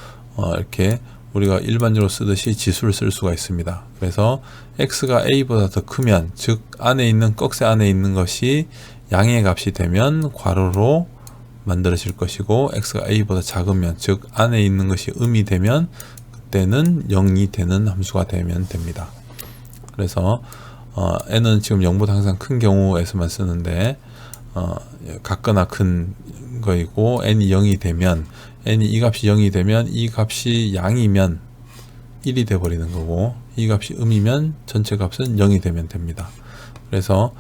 S1: 이렇게 우리가 일반적으로 쓰듯이 지수를 쓸 수가 있습니다. 그래서 x가 a보다 더 크면, 즉 안에 있는 꺽쇠 안에 있는 것이 양의 값이 되면 괄호로 만들어질 것이고, x가 a보다 작으면, 즉 안에 있는 것이 음이 되면 그때는 0이 되는 함수가 되면 됩니다. 그래서 n은 지금 0보다 항상 큰 경우에서만 쓰는데 같거나 큰 거이고, n이 0이 되면, n이 이 값이 0이 되면 이 값이 양이면 1이 돼 버리는 거고, 이 값이 음이면 전체 값은 0이 되면 됩니다. 그래서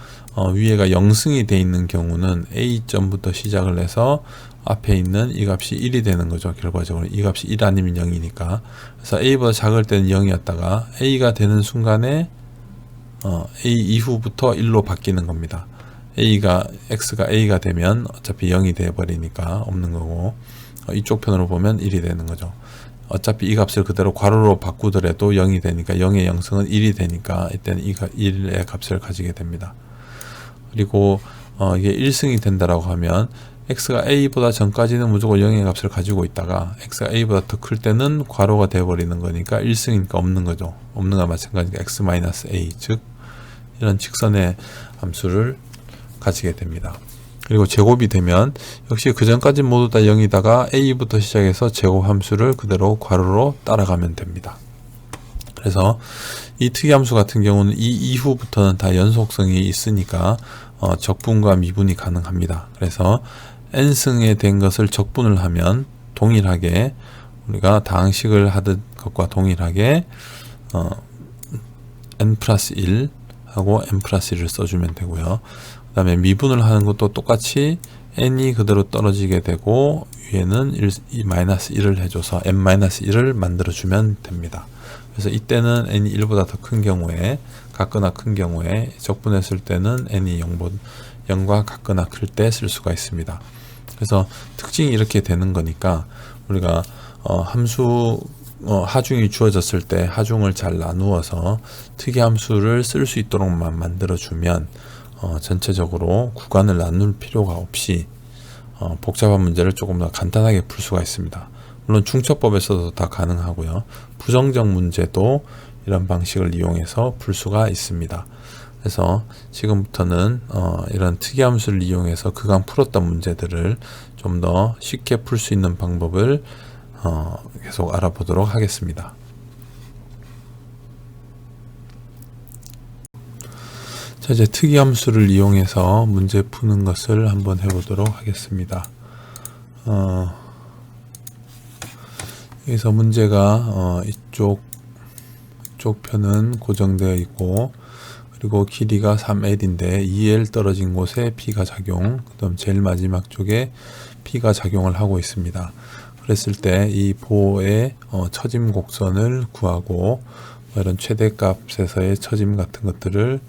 S1: 위에가 0승이 돼 있는 경우는 a점부터 시작을 해서 앞에 있는 이 값이 1이 되는 거죠. 결과적으로 이 값이 1 아니면 0이니까. 그래서 a보다 작을 때는 0이었다가 a가 되는 순간에 a 이후부터 1로 바뀌는 겁니다. x가 a가 되면 어차피 0이 돼 버리니까 없는 거고, 이쪽 편으로 보면 1이 되는 거죠. 어차피 이 값을 그대로 괄호로 바꾸더라도 0이 되니까, 0의 0승은 1이 되니까 이때는 1의 값을 가지게 됩니다. 그리고 이게 1승이 된다라고 하면 x가 a보다 전까지는 무조건 0의 값을 가지고 있다가 x가 a보다 더 클 때는 괄호가 되어버리는 거니까 1승이니까 없는 거죠. 없는 거와 마찬가지니까 x-a, 즉 이런 직선의 함수를 가지게 됩니다. 그리고 제곱이 되면 역시 그 전까지 모두 다 0이다가 a부터 시작해서 제곱 함수를 그대로 괄호로 따라가면 됩니다. 그래서 이 특이함수 같은 경우는 이 이후부터는 다 연속성이 있으니까 적분과 미분이 가능합니다. 그래서 n승에 된 것을 적분을 하면 동일하게 우리가 다항식을 하던 것과 동일하게 n 플러스 1 하고 n 플러스 1을 써주면 되고요. 그 다음에 미분을 하는 것도 똑같이 n이 그대로 떨어지게 되고 위에는 마이너스 1을 해줘서 n-1을 만들어주면 됩니다. 그래서 이때는 n이 1보다 더 큰 경우에, 같거나 큰 경우에, 적분했을 때는 n이 0과 같거나 클 때 쓸 수가 있습니다. 그래서 특징이 이렇게 되는 거니까 우리가 하중이 주어졌을 때 하중을 잘 나누어서 특이함수를 쓸 수 있도록만 만들어주면 전체적으로 구간을 나눌 필요가 없이 복잡한 문제를 조금 더 간단하게 풀 수가 있습니다. 물론 중첩법에서도 다 가능하고요. 부정적 문제도 이런 방식을 이용해서 풀 수가 있습니다. 그래서 지금부터는 이런 특이함수를 이용해서 그간 풀었던 문제들을 좀 더 쉽게 풀 수 있는 방법을 계속 알아보도록 하겠습니다. 자, 이제 특이함수를 이용해서 문제 푸는 것을 한번 해보도록 하겠습니다. 여기서 문제가 이쪽 편은 고정되어 있고, 그리고 길이가 3L인데 2L 떨어진 곳에 P가 작용, 그 다음 제일 마지막 쪽에 P가 작용을 하고 있습니다. 그랬을 때 이 보의 처짐 곡선을 구하고 이런 최대값에서의 처짐 같은 것들을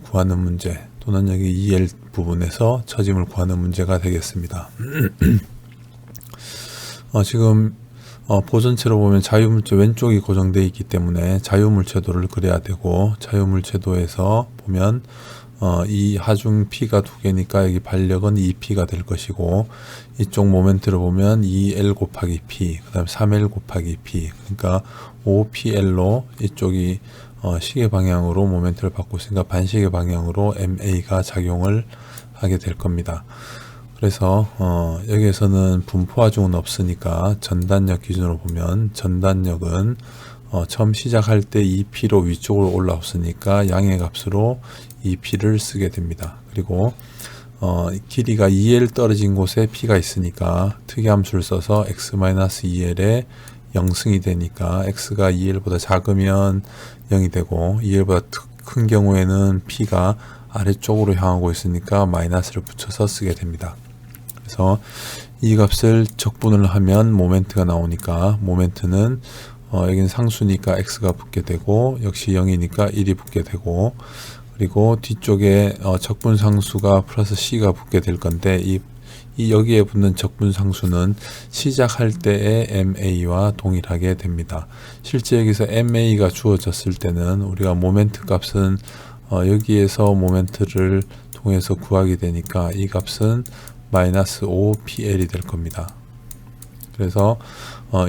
S1: 구하는 문제, 또는 여기 2L 부분에서 처짐을 구하는 문제가 되겠습니다. 지금 보전체로 보면 자유물체 왼쪽이 고정되어 있기 때문에 자유물체도를 그려야 되고, 자유물체도에서 보면 이 하중 P가 2개니까 여기 반력은 2P가 될 것이고, 이쪽 모멘트를 보면 2L 곱하기 P, 그 다음 3L 곱하기 P, 그러니까 5PL로 이쪽이 시계 방향으로 모멘트를 받고 있으니까 반시계 방향으로 MA가 작용을 하게 될 겁니다. 그래서 여기에서는 분포하중은 없으니까 전단력 기준으로 보면 전단력은 처음 시작할 때 2P로 위쪽으로 올라왔으니까 양의 값으로 2P를 쓰게 됩니다. 그리고 길이가 2L 떨어진 곳에 P가 있으니까 특이함수를 써서 x-2L에 0승이 되니까 x가 2L보다 작으면 0이 되고, 2L보다 큰 경우에는 P가 아래쪽으로 향하고 있으니까 마이너스를 붙여서 쓰게 됩니다. 그래서 이 값을 적분을 하면 모멘트가 나오니까 모멘트는 여기는 상수니까 x가 붙게 되고 역시 0이니까 1이 붙게 되고 그리고 뒤쪽에 적분상수가 플러스 c가 붙게 될 건데 이 여기에 붙는 적분상수는 시작할 때의 ma와 동일하게 됩니다. 실제 여기서 ma가 주어졌을 때는 우리가 모멘트 값은 여기에서 모멘트를 통해서 구하게 되니까 이 값은 마이너스 5pl이 될 겁니다. 그래서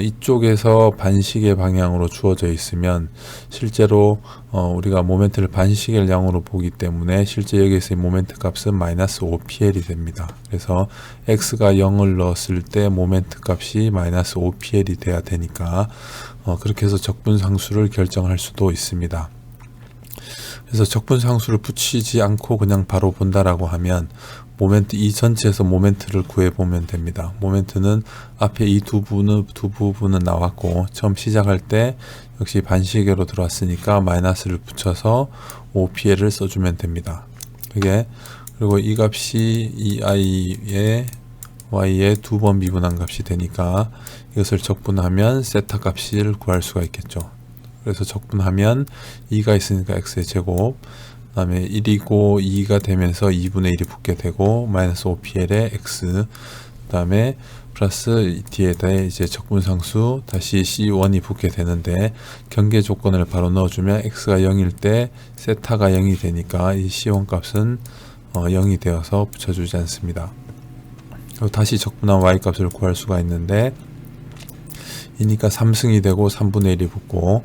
S1: 이쪽에서 반시계 방향으로 주어져 있으면 실제로 우리가 모멘트를 반시계를 양으로 보기 때문에 실제 여기에서의 모멘트 값은 마이너스 5pl이 됩니다. 그래서 x가 0을 넣었을 때 모멘트 값이 마이너스 5pl이 돼야 되니까 그렇게 해서 적분상수를 결정할 수도 있습니다. 그래서 적분상수를 붙이지 않고 그냥 바로 본다라고 하면 모멘트 이 전체에서 모멘트를 구해보면 됩니다. 모멘트는 앞에 이 두 부분은 나왔고 처음 시작할 때 역시 반시계로 들어왔으니까 마이너스를 붙여서 5pL을 써주면 됩니다. 그리고 이 값이 이 i의 y의 두 번 미분한 값이 되니까 이것을 적분하면 세타 값을 구할 수가 있겠죠. 그래서 적분하면 2가 있으니까 x의 제곱 그 다음에 1이고 2가 되면서 2분의 1이 붙게 되고 마이너스 5pl의 x 그 다음에 플러스 뒤에다 이제 적분상수 다시 c1이 붙게 되는데 경계 조건을 바로 넣어주면 x가 0일 때 세타가 0이 되니까 이 c1 값은 0이 되어서 붙여주지 않습니다. 그리고 다시 적분한 y 값을 구할 수가 있는데 이니까 3승이 되고 3분의 1이 붙고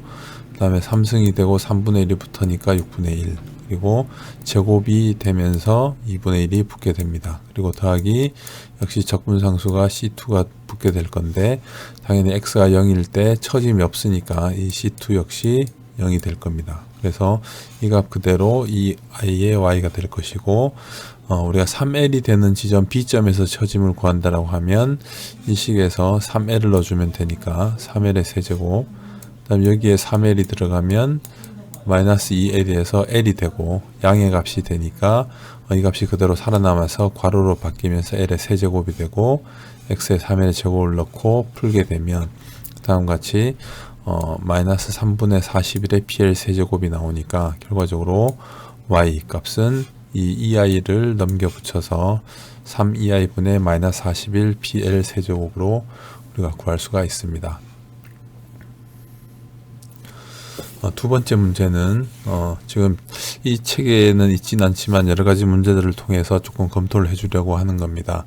S1: 그 다음에 3승이 되고 3분의 1이 붙으니까 6분의 1 그리고 제곱이 되면서 2분의 1이 붙게 됩니다. 그리고 더하기 역시 적분상수가 C2가 붙게 될 건데 당연히 X가 0일 때 처짐이 없으니까 이 C2 역시 0이 될 겁니다. 그래서 이 값 그대로 이 i의 y가 될 것이고 우리가 3L이 되는 지점 B점에서 처짐을 구한다라고 하면 이 식에서 3L을 넣어주면 되니까 3L의 세제곱 그 다음 여기에 3L이 들어가면 마이너스 2L에서 L이 되고 양의 값이 되니까 이 값이 그대로 살아남아서 괄호로 바뀌면서 L의 세제곱이 되고 X의 3L의 제곱을 넣고 풀게 되면 다음과 같이 마이너스 3분의 41의 PL 세제곱이 나오니까 결과적으로 Y 값은 이 2i를 넘겨 붙여서 3i분의 마이너스 41 PL 세제곱으로 우리가 구할 수가 있습니다. 두 번째 문제는 지금 이 책에는 있진 않지만 여러 가지 문제들을 통해서 조금 검토를 해주려고 하는 겁니다.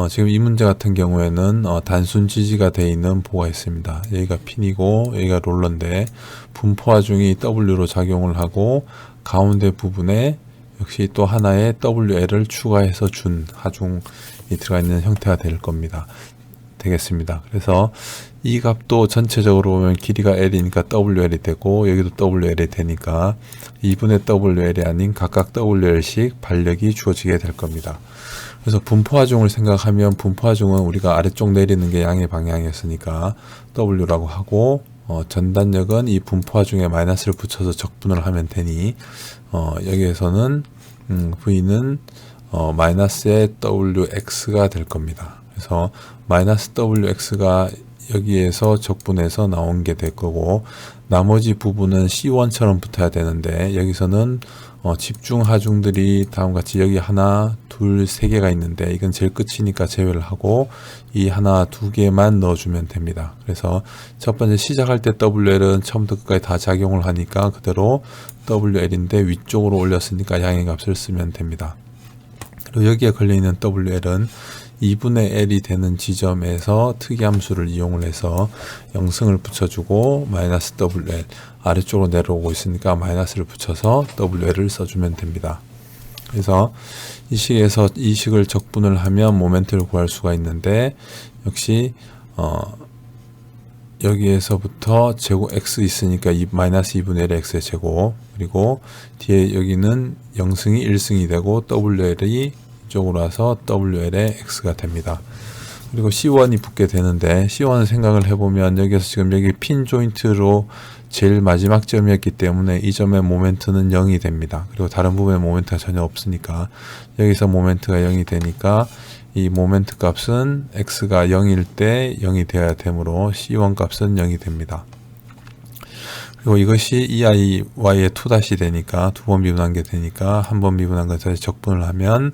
S1: 지금 이 문제 같은 경우에는 단순 지지가 되어 있는 보가 있습니다. 여기가 핀이고 여기가 롤러인데 분포 하중이 W로 작용을 하고 가운데 부분에 역시 또 하나의 WL을 추가해서 준 하중이 들어가 있는 형태가 되겠습니다. 그래서 이 값도 전체적으로 보면 길이가 L이니까 WL이 되고 여기도 WL이 되니까 2분의 WL이 아닌 각각 WL씩 반력이 주어지게 될 겁니다. 그래서 분포하중을 생각하면 분포하중은 우리가 아래쪽 내리는 게 양의 방향이었으니까 W라고 하고 전단력은 이 분포하중에 마이너스를 붙여서 적분을 하면 되니 여기에서는 V는 마이너스의 WX가 될 겁니다. 그래서 마이너스 WX가 여기에서 적분해서 나온 게 될 거고 나머지 부분은 C1처럼 붙어야 되는데 여기서는 집중 하중들이 다음같이 여기 하나 둘 세 개가 있는데 이건 제일 끝이니까 제외를 하고 이 하나 두 개만 넣어주면 됩니다. 그래서 첫 번째 시작할 때 WL은 처음부터 끝까지 다 작용을 하니까 그대로 WL인데 위쪽으로 올렸으니까 양의 값을 쓰면 됩니다. 그리고 여기에 걸려있는 WL은 2분의 L이 되는 지점에서 특이함수를 이용을 해서 0승을 붙여주고 마이너스 WL 아래쪽으로 내려오고 있으니까 마이너스를 붙여서 WL을 써주면 됩니다. 그래서 이 식에서 이 식을 적분을 하면 모멘트를 구할 수가 있는데 역시 여기에서부터 제곱 x 있으니까 마이너스 2분의 1 x의 제곱 그리고 뒤에 여기는 0승이 1승이 되고 WL이 이쪽으로 와서 WL의 x가 됩니다. 그리고 C1이 붙게 되는데 C1을 생각을 해보면 여기서 지금 여기 핀 조인트로 제일 마지막 점이었기 때문에 이 점의 모멘트는 0이 됩니다. 그리고 다른 부분에 모멘트가 전혀 없으니까 여기서 모멘트가 0이 되니까 이 모멘트 값은 x가 0일 때 0이 되어야 되므로 c1 값은 0이 됩니다. 그리고 이것이 ei y의 2' 되니까 두 번 미분한 게 되니까 한 번 미분한 것에 적분을 하면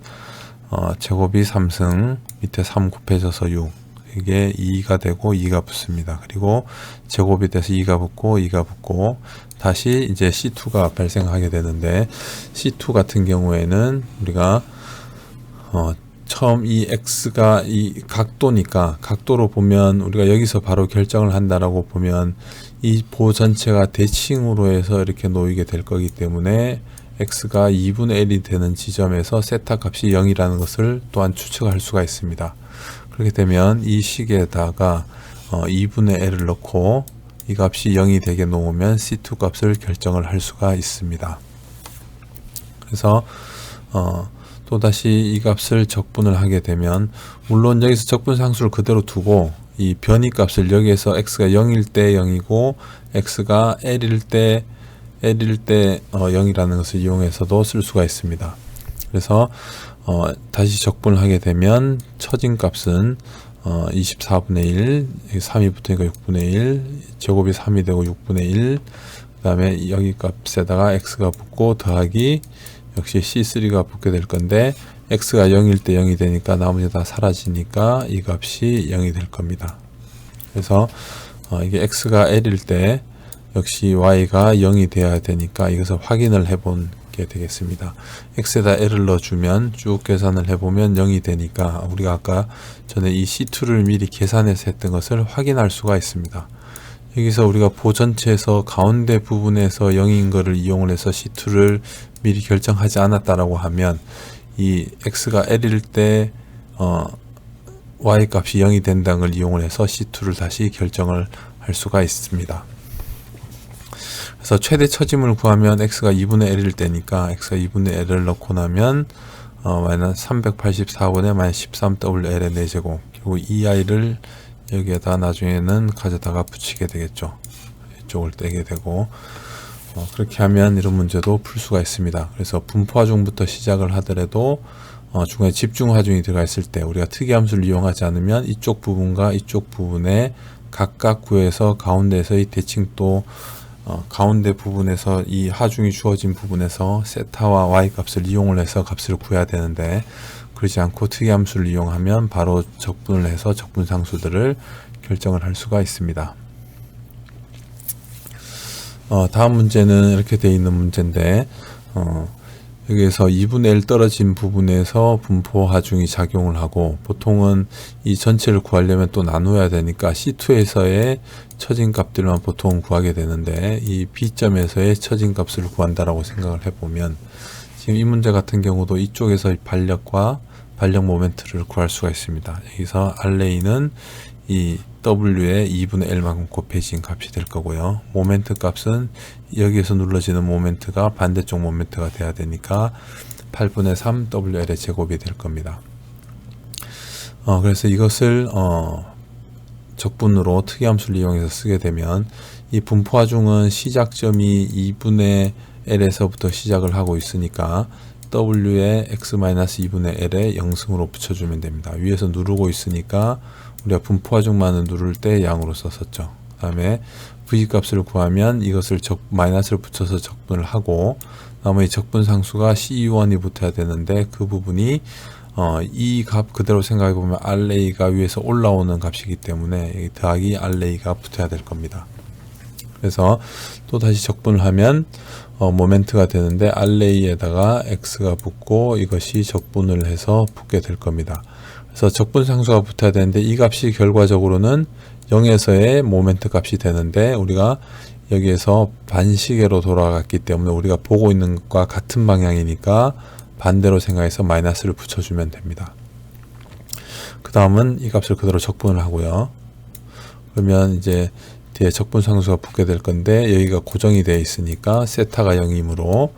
S1: 제곱이 3승 밑에 3 곱해져서 6 이게 2가 되고 2가 붙습니다. 그리고 제곱이 돼서 2가 붙고 2가 붙고 다시 이제 C2가 발생하게 되는데 C2 같은 경우에는 우리가 처음 이 x가 이 각도니까 각도로 보면 우리가 여기서 바로 결정을 한다라고 보면 이 보 전체가 대칭으로 해서 이렇게 놓이게 될 거기 때문에 x가 2분의 1이 되는 지점에서 세타 값이 0이라는 것을 또한 추측할 수가 있습니다. 그렇게 되면 이 식에다가 2분의 l을 넣고 이 값이 0이 되게 놓으면 C2 값을 결정을 할 수가 있습니다. 그래서 또다시 이 값을 적분을 하게 되면 물론 여기서 적분 상수를 그대로 두고 이 변이 값을 여기에서 x가 0일 때 0이고 x가 l일 때 0이라는 것을 이용해서도 쓸 수가 있습니다. 그래서 다시 적분을 하게 되면 처진 값은 24분의 1 3이 붙으니까 6분의 1 제곱이 3이 되고 6분의 1 그 다음에 여기 값에다가 x가 붙고 더하기 역시 C3가 붙게 될 건데 x가 0일 때 0이 되니까 나머지 다 사라지니까 이 값이 0이 될 겁니다. 그래서 이게 x가 l일 때 역시 y가 0이 되어야 되니까 이것을 확인을 해보게 되겠습니다. x에다 l을 넣어주면 쭉 계산을 해보면 0이 되니까 우리가 아까 전에 이 C2를 미리 계산해서 했던 것을 확인할 수가 있습니다. 여기서 우리가 보 전체에서 가운데 부분에서 0인 것을 이용을 해서 C2를 미리 결정하지 않았다라고 하면 이 x가 l일 때 y 값이 0이 된다는 걸 이용을 해서 C2를 다시 결정을 할 수가 있습니다. 그래서 최대 처짐을 구하면 x가 2분의 l일 때니까 x가 2분의 l을 넣고 나면 마이너스 384분의 마이너스 13wl의 4제곱 그리고 ei를 여기에다 나중에는 가져다가 붙이게 되겠죠. 이쪽을 떼게 되고 그렇게 하면 이런 문제도 풀 수가 있습니다. 그래서 분포하중부터 시작을 하더라도 중간에 집중하중이 들어가 있을 때 우리가 특이함수를 이용하지 않으면 이쪽 부분과 이쪽 부분에 각각 구해서 가운데에서의 대칭도 가운데 부분에서 이 하중이 주어진 부분에서 세타와 y 값을 이용을 해서 값을 구해야 되는데 그러지 않고 특이함수를 이용하면 바로 적분을 해서 적분상수들을 결정을 할 수가 있습니다. 다음 문제는 이렇게 되어 있는 문제인데 여기에서 2분의 1 떨어진 부분에서 분포 하중이 작용을 하고 보통은 이 전체를 구하려면 또 나누어야 되니까 C2에서의 처진 값들만 보통 구하게 되는데 이 B점에서의 처진 값을 구한다라고 생각을 해보면 지금 이 문제 같은 경우도 이쪽에서 반력과 반력 모멘트를 구할 수가 있습니다. 여기서 RA는 이 W의 2분의 L만큼 곱해진 값이 될 거고요. 모멘트 값은 여기에서 눌러지는 모멘트가 반대쪽 모멘트가 돼야 되니까 8분의 3 WL의 제곱이 될 겁니다. 그래서 이것을 적분으로 특이함수를 이용해서 쓰게 되면 이 분포하중은 시작점이 2분의 L에서부터 시작을 하고 있으니까 W의 x-2분의 L에 0승으로 붙여주면 됩니다. 위에서 누르고 있으니까 우리가 분포하중만을 누를 때 양으로 썼었죠. 그 다음에 V값을 구하면 이것을 마이너스를 붙여서 적분을 하고 나머지 적분상수가 C1이 붙어야 되는데 그 부분이 이 값 그대로 생각해 보면 RA가 위에서 올라오는 값이기 때문에 더하기 RA가 붙어야 될 겁니다. 그래서 또 다시 적분을 하면 모멘트가 되는데 RA에다가 X가 붙고 이것이 적분을 해서 붙게 될 겁니다. 그래서 적분상수가 붙어야 되는데 이 값이 결과적으로는 0에서의 모멘트 값이 되는데 우리가 여기에서 반시계로 돌아갔기 때문에 우리가 보고 있는 것과 같은 방향이니까 반대로 생각해서 마이너스를 붙여주면 됩니다. 그 다음은 이 값을 그대로 적분을 하고요. 그러면 이제 뒤에 적분상수가 붙게 될 건데 여기가 고정이 되어 있으니까 세타가 0이므로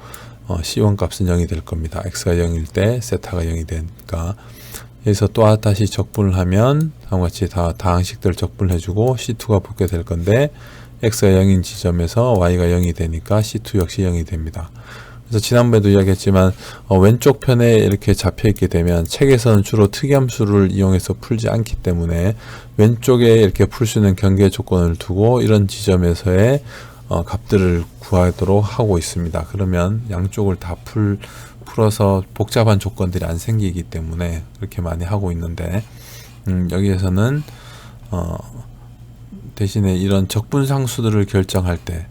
S1: C1 값은 0이 될 겁니다. X가 0일 때 세타가 0이 되니까 여기서 또 다시 적분을 하면 다음과 같이 다 항식들 적분을 해주고 C2가 붙게 될 건데 X가 0인 지점에서 Y가 0이 되니까 C2 역시 0이 됩니다. 그래서 지난번에도 이야기했지만 왼쪽 편에 이렇게 잡혀 있게 되면 책에서는 주로 특이함수를 이용해서 풀지 않기 때문에 왼쪽에 이렇게 풀 수 있는 경계 조건을 두고 이런 지점에서의 값들을 구하도록 하고 있습니다. 그러면 양쪽을 다 풀어서 복잡한 조건들이 안 생기기 때문에 그렇게 많이 하고 있는데, 여기에서는 대신에 이런 적분상수들을 결정할 때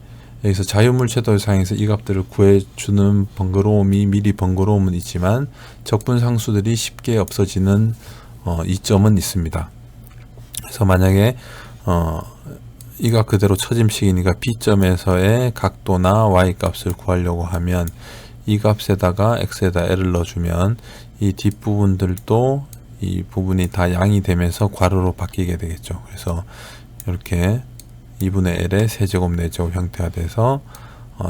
S1: 여기서 자유물체도를 사용해서 이 값들을 구해주는 미리 번거로움은 있지만 적분상수들이 쉽게 없어지는 이점은 있습니다. 그래서 만약에 이 값 그대로 처짐식이니까 B점에서의 각도나 Y 값을 구하려고 하면 이 값에다가 X에다 L을 넣어주면 이 뒷부분들도 이 부분이 다 양이 되면서 괄호로 바뀌게 되겠죠. 그래서 이렇게 2분의 L의 세제곱 내제곱 형태가 돼서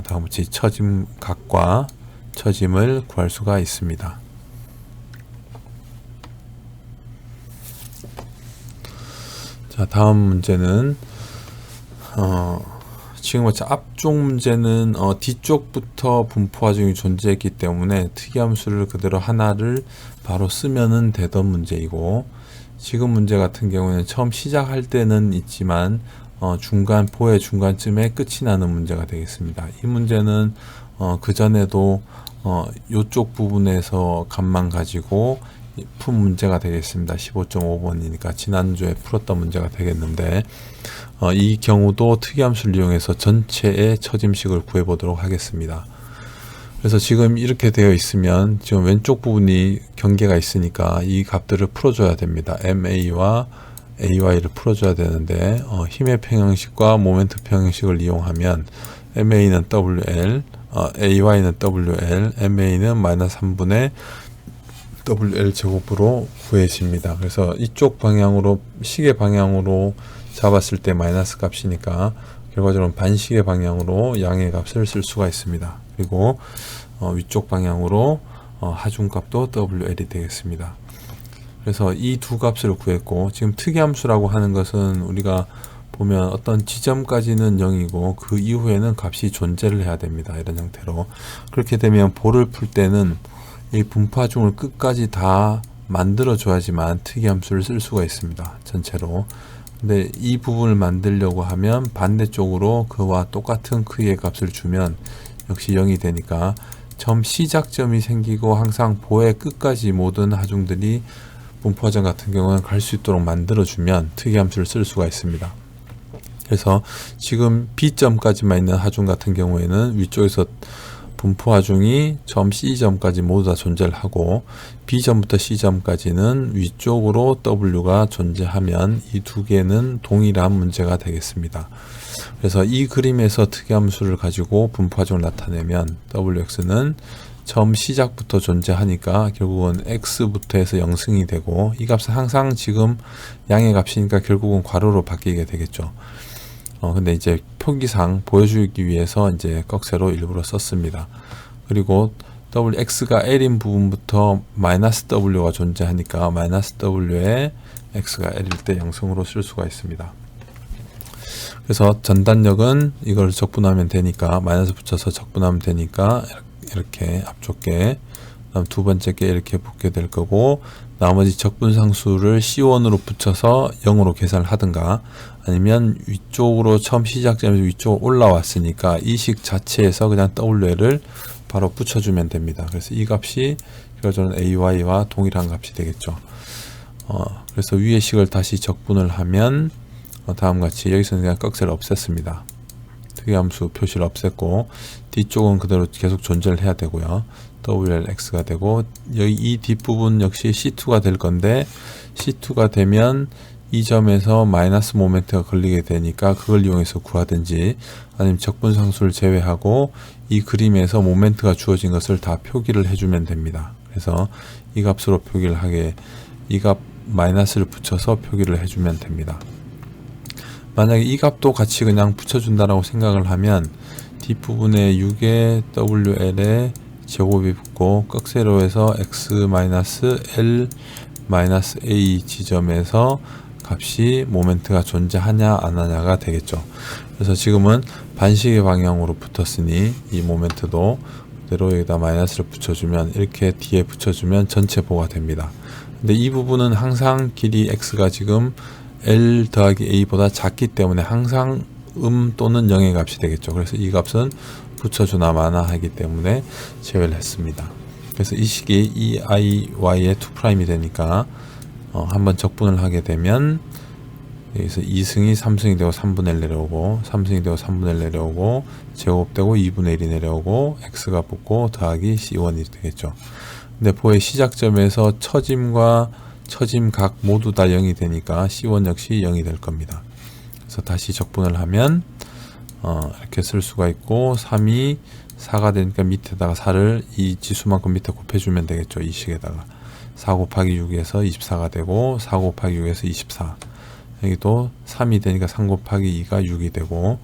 S1: 다음같이 처짐 각과 처짐을 구할 수가 있습니다. 자, 다음 문제는 지금 같이 앞쪽 문제는 뒤쪽부터 분포화중이 존재했기 때문에 특이함수를 그대로 하나를 바로 쓰면은 되던 문제이고, 지금 문제 같은 경우는 처음 시작할 때는 있지만 포의 중간쯤에 끝이 나는 문제가 되겠습니다. 이 문제는 그 전에도 이쪽 부분에서 값만 가지고 푼 문제가 되겠습니다. 15.5번이니까 지난주에 풀었던 문제가 되겠는데, 이 경우도 특이함수를 이용해서 전체의 처짐식을 구해보도록 하겠습니다. 그래서 지금 이렇게 되어 있으면 지금 왼쪽 부분이 경계가 있으니까 이 값들을 풀어줘야 됩니다. MA와 AY를 풀어줘야 되는데, 힘의 평형식과 모멘트 평형식을 이용하면 MA는 WL, AY는 WL, MA는 마이너스 3분의 WL 제곱으로 구해집니다. 그래서 이쪽 방향으로, 시계 방향으로 잡았을 때 마이너스 값이니까 결과적으로 반시계 방향으로 양의 값을 쓸 수가 있습니다. 그리고 위쪽 방향으로 하중값도 WL이 되겠습니다. 그래서 이 두 값을 구했고, 지금 특이함수라고 하는 것은 우리가 보면 어떤 지점까지는 0이고 그 이후에는 값이 존재를 해야 됩니다. 이런 형태로. 그렇게 되면 보를 풀 때는 이 분포화중을 끝까지 다 만들어 줘야지만 특이함수를 쓸 수가 있습니다. 전체로. 근데 이 부분을 만들려고 하면 반대쪽으로 그와 똑같은 크기의 값을 주면 역시 0이 되니까 처음 시작점이 생기고 항상 보의 끝까지 모든 하중들이 분포화중 같은 경우는 갈 수 있도록 만들어주면 특이함수를 쓸 수가 있습니다. 그래서 지금 B점까지만 있는 하중 같은 경우에는 위쪽에서 분포하중이 처음 C점까지 모두 다 존재를 하고, B점부터 C점까지는 위쪽으로 W가 존재하면 이 두 개는 동일한 문제가 되겠습니다. 그래서 이 그림에서 특이함수를 가지고 분포하중을 나타내면 WX는 처음 시작부터 존재하니까 결국은 X부터 해서 0승이 되고, 이 값은 항상 지금 양의 값이니까 결국은 괄호로 바뀌게 되겠죠. 근데 이제 표기상 보여주기 위해서 이제 꺽쇠로 일부러 썼습니다. 그리고 X가 L인 부분부터 마이너스 W가 존재하니까 마이너스 W에 X가 L일 때 0승으로 쓸 수가 있습니다. 그래서 전단력은 이걸 적분하면 되니까, 마이너스 붙여서 적분하면 되니까 이렇게 앞쪽에, 그다음 두 번째 게 이렇게 붙게 될 거고, 나머지 적분상수를 C1으로 붙여서 0으로 계산을 하든가, 아니면 위쪽으로 처음 시작점에서 위쪽으로 올라왔으니까 이 식 자체에서 그냥 WL을 바로 붙여주면 됩니다. 그래서 이 값이 결과적으로 AY와 동일한 값이 되겠죠. 그래서 위의 식을 다시 적분을 하면 다음같이, 여기서는 그냥 꺽쇠를 없앴습니다. 특이함수 표시를 없앴고, 뒤쪽은 그대로 계속 존재를 해야 되고요. WLX가 되고, 여기 이 뒷부분 역시 C2가 될 건데, C2가 되면 이 점에서 마이너스 모멘트가 걸리게 되니까 그걸 이용해서 구하든지, 아니면 적분상수를 제외하고 이 그림에서 모멘트가 주어진 것을 다 표기를 해주면 됩니다. 그래서 이 값으로 표기를 하게, 이 값 마이너스를 붙여서 표기를 해주면 됩니다. 만약에 이 값도 같이 그냥 붙여준다라고 생각을 하면 뒷부분에 6의 WL에 제곱이 붙고 꺽쇠로 해서 X-L-A 지점에서 값이 모멘트가 존재하냐 안 하냐가 되겠죠. 그래서 지금은 반시계 방향으로 붙었으니 이 모멘트도 그대로 여기다 마이너스를 붙여주면, 이렇게 뒤에 붙여주면 전체 보가 됩니다. 근데 이 부분은 항상 길이 x가 지금 L 더하기 A보다 작기 때문에 항상 또는 0의 값이 되겠죠. 그래서 이 값은 붙여주나 마나 하기 때문에 제외를 했습니다. 그래서 이 식이 EIY의 2'이 되니까 한번 적분을 하게 되면 여기서 2승이 3승이 되고 3분의 1 내려오고, 3승이 되고 3분의 1 내려오고, 제곱되고 2분의 1이 내려오고, x가 붙고 더하기 C1이 되겠죠. 근데 보의 시작점에서 처짐과 처짐각 모두 다 0이 되니까 C1 역시 0이 될 겁니다. 그래서 다시 적분을 하면 이렇게 쓸 수가 있고, 3이 4가 되니까 밑에다가 4를 이 지수만큼 밑에 곱해주면 되겠죠. 이 식에다가 4 곱하기 6에서 24가 되고, 4 곱하기 6에서 24, 여기도 3이 되니까 3 곱하기 2가 6이 되고,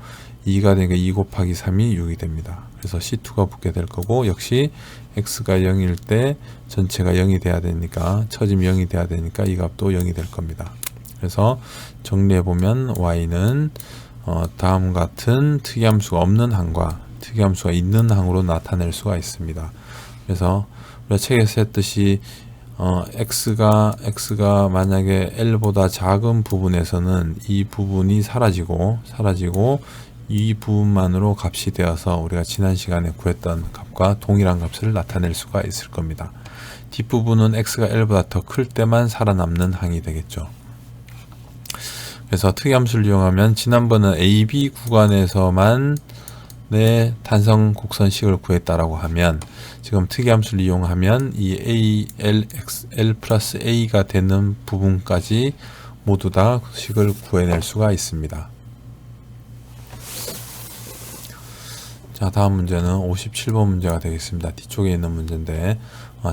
S1: 2가 되니까 2 곱하기 3이 6이 됩니다. 그래서 C2가 붙게 될 거고, 역시 x가 0일 때 전체가 0이 돼야 되니까, 처짐이 0이 돼야 되니까 이 값도 0이 될 겁니다. 그래서 정리해보면 y는 다음 같은 특이함수가 없는 항과 특이함수가 있는 항으로 나타낼 수가 있습니다. 그래서 우리가 책에서 했듯이 x가 만약에 L보다 작은 부분에서는 이 부분이 사라지고 이 부분만으로 값이 되어서 우리가 지난 시간에 구했던 값과 동일한 값을 나타낼 수가 있을 겁니다. 뒷부분은 x가 L보다 더 클 때만 살아남는 항이 되겠죠. 그래서 특이함수를 이용하면 지난번은 AB 구간에서만 내 단성 곡선식을 구했다라고 하면, 지금 특이함수를 이용하면 이 L 플러스 A가 되는 부분까지 모두 다 식을 구해낼 수가 있습니다. 자, 다음 문제는 57번 문제가 되겠습니다. 뒤쪽에 있는 문제인데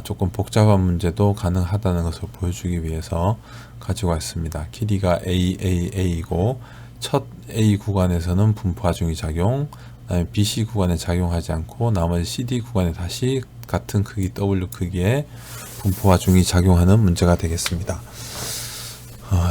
S1: 조금 복잡한 문제도 가능하다는 것을 보여주기 위해서 가지고 왔습니다. 길이가 AAA이고 첫 A 구간에서는 분포 하중이 작용, 그다음에 BC 구간에 작용하지 않고 나머지 CD 구간에 다시 같은 크기 W 크기의 분포 하중이 작용하는 문제가 되겠습니다.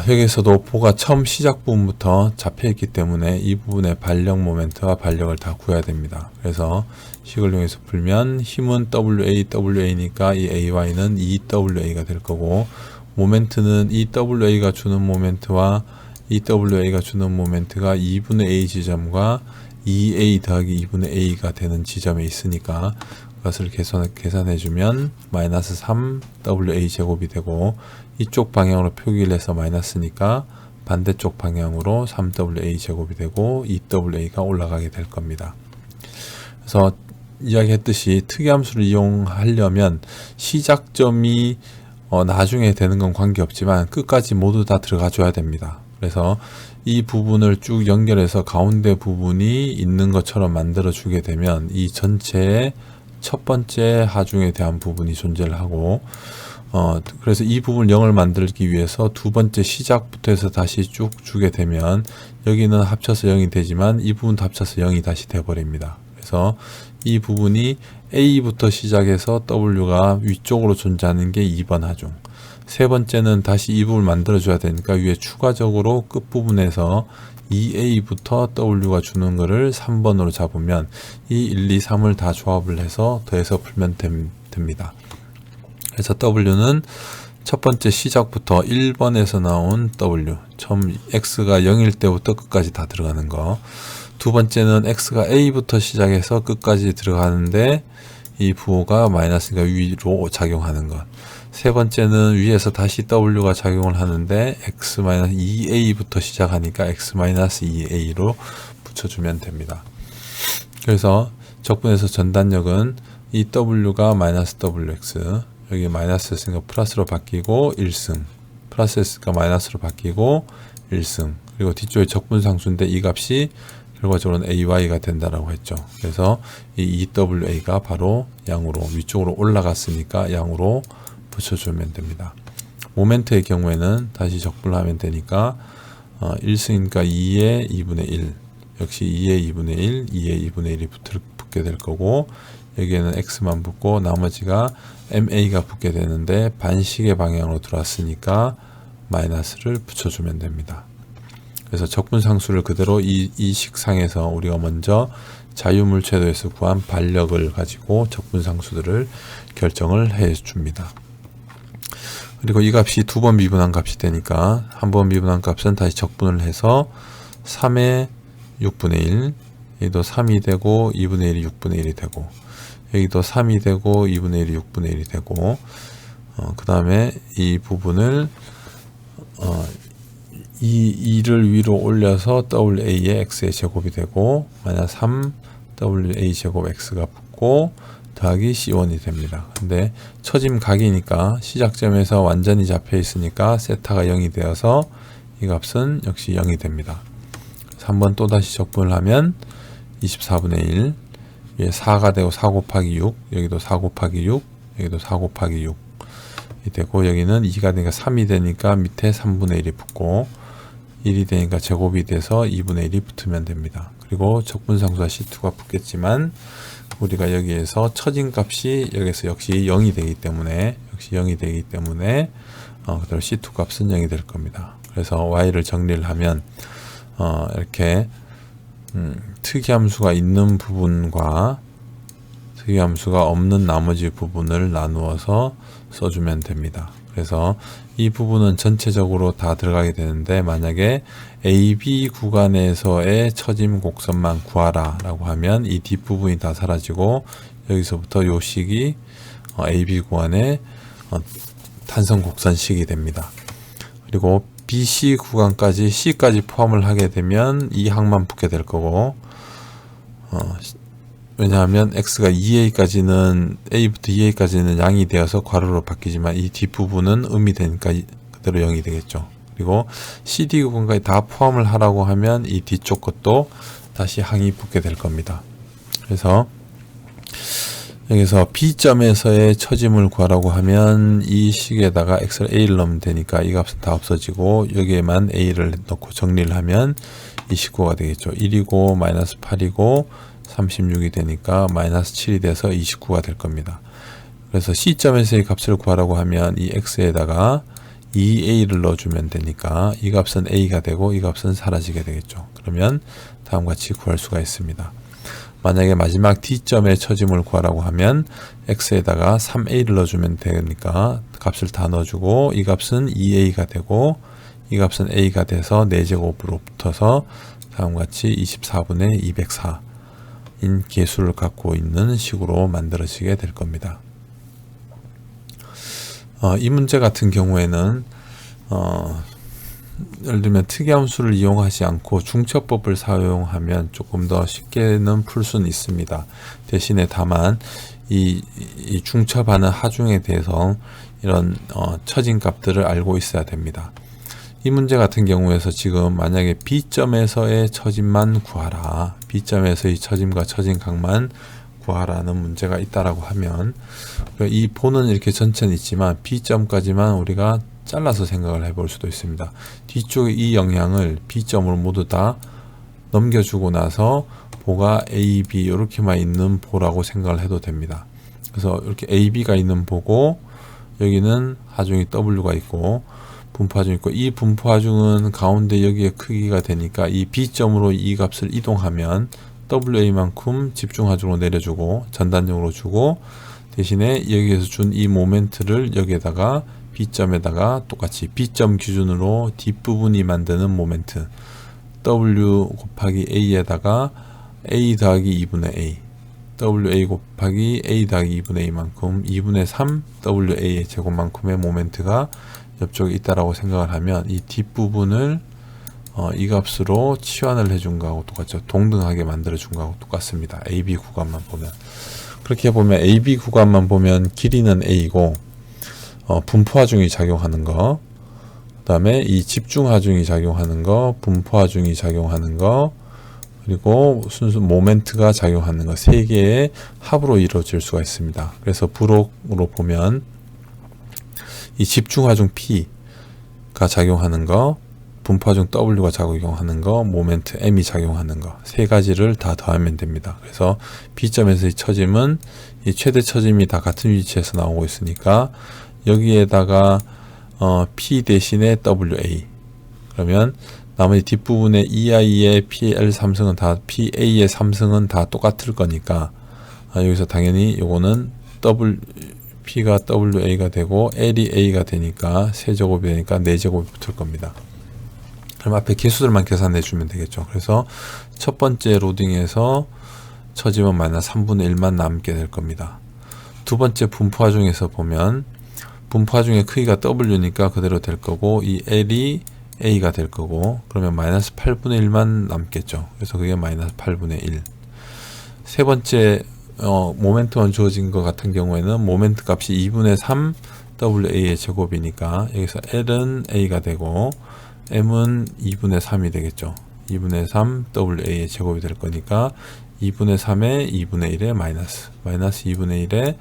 S1: 여기서도 보가 처음 시작 부분부터 잡혀있기 때문에 이 부분의 발력 모멘트와 발력을 다 구해야 됩니다. 그래서 식을 이용해서 풀면 힘은 WA니까 이 AY는 EWA가 될 거고, 모멘트는 EWA가 주는 모멘트와 EWA가 주는 모멘트가 2분의 A 지점과 2A 더하기 2분의 A가 되는 지점에 있으니까 그것을 계산해주면 마이너스 3WA 제곱이 되고, 이쪽 방향으로 표기를 해서 마이너스니까 반대쪽 방향으로 3WA 제곱이 되고 2WA가 올라가게 될 겁니다. 그래서 이야기했듯이 특이함수를 이용하려면 시작점이 나중에 되는 건 관계없지만 끝까지 모두 다 들어가 줘야 됩니다. 그래서 이 부분을 쭉 연결해서 가운데 부분이 있는 것처럼 만들어 주게 되면 이 전체의 첫 번째 하중에 대한 부분이 존재를 하고, 그래서 이 부분 0을 만들기 위해서 두 번째 시작부터 해서 다시 쭉 주게 되면 여기는 합쳐서 0이 되지만 이 부분도 합쳐서 0이 다시 돼버립니다. 그래서 이 부분이 A부터 시작해서 W가 위쪽으로 존재하는 게 2번 하중, 세 번째는 다시 이 부분을 만들어줘야 되니까 위에 추가적으로 끝부분에서 2A부터 W가 주는 거를 3번으로 잡으면 이 1, 2, 3을 다 조합을 해서 더해서 풀면 됩니다. 그래서 W는 첫 번째 시작부터 1번에서 나온 W, 처음 X가 0일 때부터 끝까지 다 들어가는 거, 두 번째는 X가 A부터 시작해서 끝까지 들어가는데 이 부호가 마이너스가 위로 작용하는 것, 세 번째는 위에서 다시 W가 작용을 하는데 X-2A부터 시작하니까 X-2A로 붙여주면 됩니다. 그래서 적분에서 전단력은 이 W가 마이너스 WX, 여기 마이너스였으니까 플러스로 바뀌고 1승, 플러스였으니까 마이너스로 바뀌고 1승, 그리고 뒤쪽에 적분상수인데 이 값이 결과적으로는 AY가 된다라고 했죠. 그래서 이 EWA가 바로 양으로 위쪽으로 올라갔으니까 양으로 붙여주면 됩니다. 모멘트의 경우에는 다시 적분을 하면 되니까 1승이니까 2의 2분의 1, 역시 2의 2분의 1, 2의 2분의 1이 붙게 될 거고, 여기에는 X만 붙고 나머지가 MA가 붙게 되는데 반식의 방향으로 들어왔으니까 마이너스를 붙여주면 됩니다. 그래서 적분상수를 그대로 이 식상에서 우리가 먼저 자유물체도에서 구한 반력을 가지고 적분상수들을 결정을 해 줍니다. 그리고 이 값이 두 번 미분한 값이 되니까 한 번 미분한 값은 다시 적분을 해서 3의 6분의 1, 여기도 3이 되고 2분의 1이 6분의 1이 되고, 여기도 3이 되고 2분의 1이 6분의 1이 되고, 그 다음에 이 부분을 이 2를 위로 올려서 WA의 x의 제곱이 되고 마이너스 3 WA 제곱 x가 붙고 더하기 C1이 됩니다. 근데 처짐 각이니까 시작점에서 완전히 잡혀 있으니까 세타가 0이 되어서 이 값은 역시 0이 됩니다. 그래서 한번 또다시 적분을 하면 24분의 1, 위에 4가 되고 4 곱하기 6, 여기도 4 곱하기 6, 여기도 4 곱하기 6이 되고, 여기는 2가 되니까 3이 되니까 밑에 3분의 1이 붙고 1이 되니까 제곱이 돼서 2분의 1이 붙으면 됩니다. 그리고 적분상수와 C2가 붙겠지만 우리가 여기에서 처진 값이 여기서 역시 0이 되기 때문에 그대로 C2 값은 0이 될 겁니다. 그래서 Y를 정리를 하면 이렇게 특이함수가 있는 부분과 특이함수가 없는 나머지 부분을 나누어서 써주면 됩니다. 그래서 이 부분은 전체적으로 다 들어가게 되는데, 만약에 AB 구간에서의 처짐 곡선만 구하라 라고 하면 이 뒷부분이 다 사라지고 여기서부터 요 식이 AB 구간의 탄성 곡선식이 됩니다. 그리고 BC 구간까지 C까지 포함을 하게 되면 이 항만 붙게 될 거고, 왜냐하면 x가 2a까지는 a부터 2a까지는 양이 되어서 괄호로 바뀌지만 이 뒷부분은 음이 되니까 그대로 0이 되겠죠. 그리고 CD 부분까지 다 포함을 하라고 하면 이 뒤쪽 것도 다시 항이 붙게 될 겁니다. 그래서 여기서 B점에서의 처짐을 구하라고 하면 이 식에다가 x를 a를 넣으면 되니까 이 값은 다 없어지고 여기에만 a를 넣고 정리를 하면 29가 되겠죠. 1이고 마이너스 8이고 36이 되니까 마이너스 7이 돼서 29가 될 겁니다. 그래서 C점에서의 값을 구하라고 하면 이 x에다가 2a를 넣어주면 되니까 이 값은 a가 되고 이 값은 사라지게 되겠죠. 그러면 다음과 같이 구할 수가 있습니다. 만약에 마지막 D점의 처짐을 구하라고 하면 x에다가 3a를 넣어주면 되니까 값을 다 넣어주고 이 값은 2a가 되고 이 값은 a가 돼서 4제곱으로 붙어서 다음과 같이 24분의 204 인 계수를 갖고 있는 식으로 만들어지게 될 겁니다. 이 문제 같은 경우에는 예를 들면 특이함수를 이용하지 않고 중첩법을 사용하면 조금 더 쉽게는 풀 수는 있습니다. 대신에 다만 이 중첩하는 하중에 대해서 이런 처진 값들을 알고 있어야 됩니다. 이 문제 같은 경우에서 지금 만약에 B점에서의 처짐만 구하라, B점에서의 처짐과 처진각만 구하라는 문제가 있다라고 하면 이 본은 이렇게 전체는 있지만 B점까지만 우리가 잘라서 생각을 해볼 수도 있습니다. 뒤쪽에 이 영향을 B점으로 모두 다 넘겨주고 나서 보가 A, B 이렇게만 있는 보라고 생각을 해도 됩니다. 그래서 이렇게 A, B가 있는 보고 여기는 하중이 W가 있고 분포하중 있고, 이 분포하중은 가운데 여기에 크기가 되니까 이 B점으로 이 값을 이동하면 WA만큼 집중하중으로 내려주고 전단적으로 주고, 대신에 여기에서 준 이 모멘트를 여기에다가 B점에다가 똑같이 B점 기준으로 뒷부분이 만드는 모멘트 W 곱하기 A에다가 A 더하기 2분의 A WA 곱하기 A 더하기 2분의 A만큼 2분의 3 WA의 제곱만큼의 모멘트가 옆쪽에 있다라고 생각을 하면 이 뒷부분을 이 값으로 치환을 해준 거하고 똑같죠. 동등하게 만들어 준 거하고 똑같습니다. AB 구간만 보면. 그렇게 보면 AB 구간만 보면 길이는 A고 분포하중이 작용하는 거, 그 다음에 이 집중하중이 작용하는 거, 분포하중이 작용하는 거, 그리고 순수 모멘트가 작용하는 거, 세 개의 합으로 이루어질 수가 있습니다. 그래서 부록으로 보면 이 집중하중 P가 작용하는 거, 분포하중 W가 작용하는 거, 모멘트 M이 작용하는 거, 세 가지를 다 더하면 됩니다. 그래서 B점에서의 처짐은 이 최대 처짐이 다 같은 위치에서 나오고 있으니까 여기에다가 P 대신에 WA, 그러면 나머지 뒷부분에 EI의 PL 3승은 다 PA의 3승은 다 똑같을 거니까 여기서 당연히 요거는 P가 WA가 되고 L이 A가 되니까 세제곱이 되니까 4제곱이 붙을 겁니다. 그럼 앞에 개수들만 계산해 주면 되겠죠. 그래서 첫 번째 로딩에서 처짐은 마이너스 3분의 1만 남게 될 겁니다. 두 번째 분포화 중에서 보면 분포화 중에 크기가 W니까 그대로 될 거고 이 L이 A가 될 거고 그러면 마이너스 8분의 1만 남겠죠. 그래서 그게 마이너스 8분의 1. 세 번째 모멘트만 주어진 것 같은 경우에는 모멘트 값이 2분의 3 WA의 제곱이니까 여기서 L은 A가 되고 M은 2분의 3이 되겠죠. 2분의 3 WA의 제곱이 될 거니까 2분의 3에 2분의 1에 마이너스 2분의 1에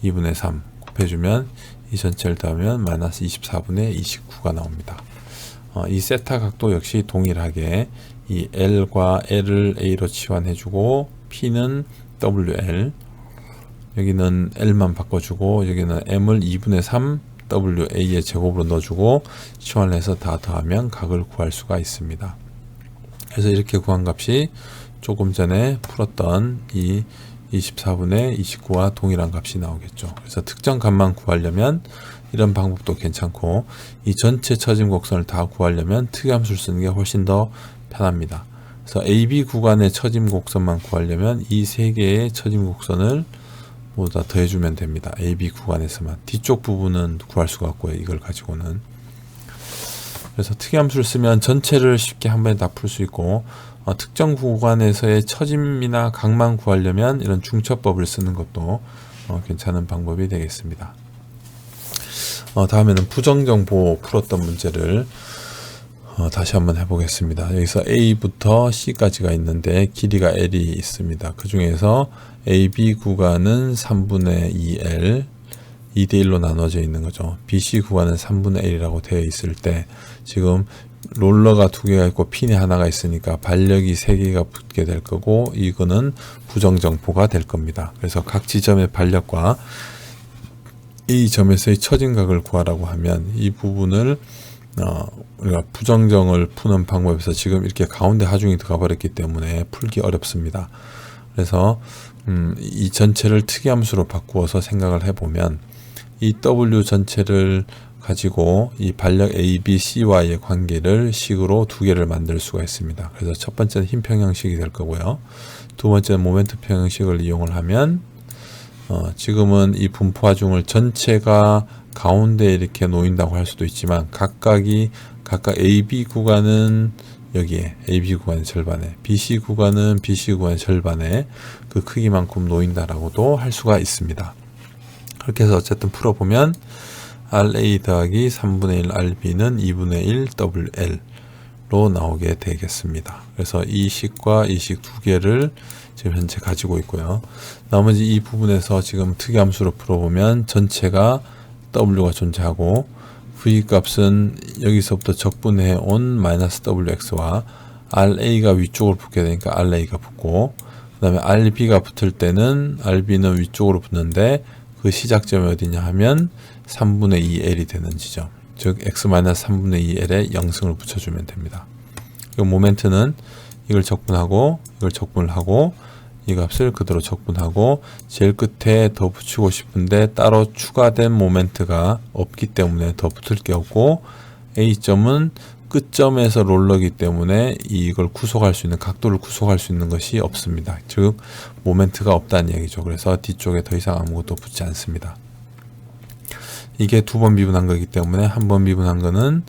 S1: 2분의 3 곱해주면 이 전체를 더하면 마이너스 24분의 29가 나옵니다. 이 세타 각도 역시 동일하게 이 L과 L을 A로 치환해주고 P는 WL 여기는 L만 바꿔주고 여기는 M을 2분의 3 WA의 제곱으로 넣어주고 치환을 해서 다 더하면 각을 구할 수가 있습니다. 그래서 이렇게 구한 값이 조금 전에 풀었던 이 24분의 29와 동일한 값이 나오겠죠. 그래서 특정 값만 구하려면 이런 방법도 괜찮고 이 전체 처짐 곡선을 다 구하려면 특이함수를 쓰는 게 훨씬 더 편합니다. 그래서 AB 구간의 처짐 곡선만 구하려면 이 세 개의 처짐 곡선을 모두 다 더해주면 됩니다. AB 구간에서만. 뒤쪽 부분은 구할 수가 없고요. 이걸 가지고는. 그래서 특이함수를 쓰면 전체를 쉽게 한 번에 다 풀 수 있고 특정 구간에서의 처짐이나 각만 구하려면 이런 중첩법을 쓰는 것도 괜찮은 방법이 되겠습니다. 다음에는 부정정보 풀었던 문제를 다시 한번 해보겠습니다. 여기서 A부터 C까지가 있는데 길이가 L이 있습니다. 그 중에서 AB 구간은 3분의 2L 2대1로 나눠져 있는 거죠. BC 구간은 3분의 1이라고 되어 있을 때 지금 롤러가 두 개가 있고 핀이 하나가 있으니까 반력이 3개가 붙게 될 거고 이거는 부정정보가 될 겁니다. 그래서 각 지점의 반력과 이 점에서의 처짐각을 구하라고 하면 이 부분을 우리가 부정정을 푸는 방법에서 지금 이렇게 가운데 하중이 들어가 버렸기 때문에 풀기 어렵습니다. 그래서 이 전체를 특이함수로 바꾸어서 생각을 해보면 이 W 전체를 가지고 이 반력 A, B, C와의 관계를 식으로 두 개를 만들 수가 있습니다. 그래서 첫 번째는 힘 평형식이 될 거고요. 두 번째는 모멘트 평형식을 이용을 하면 지금은 이 분포 하중을 전체가 가운데 이렇게 놓인다고 할 수도 있지만 각각 AB 구간은 여기에 AB 구간의 절반에 BC 구간은 BC 구간의 절반에 그 크기만큼 놓인다라고도 할 수가 있습니다. 그렇게 해서 어쨌든 풀어보면 RA 더하기 3분의 1 RB는 2분의 1 WL로 나오게 되겠습니다. 그래서 이 식과 이 식 두 개를 지금 현재 가지고 있고요. 나머지 이 부분에서 지금 특이함수로 풀어보면 전체가 W가 존재하고 V 값은 여기서부터 적분해 온 마이너스 WX와 RA가 위쪽으로 붙게 되니까 RA가 붙고 그 다음에 RB가 붙을 때는 RB는 위쪽으로 붙는데 그 시작점이 어디냐 하면 3분의 2L이 되는 지점 즉 X-3분의 2L에 0승을 붙여주면 됩니다. 이 모멘트는 이걸 적분하고 이걸 적분을 하고 이 값을 그대로 적분하고 제일 끝에 더 붙이고 싶은데 따로 추가된 모멘트가 없기 때문에 더 붙을 게 없고 A점은 끝점에서 롤러기 때문에 이걸 구속할 수 있는 각도를 구속할 수 있는 것이 없습니다. 즉 모멘트가 없다는 얘기죠. 그래서 뒤쪽에 더 이상 아무것도 붙지 않습니다. 이게 두 번 미분한 거기 때문에 한 번 미분한 거는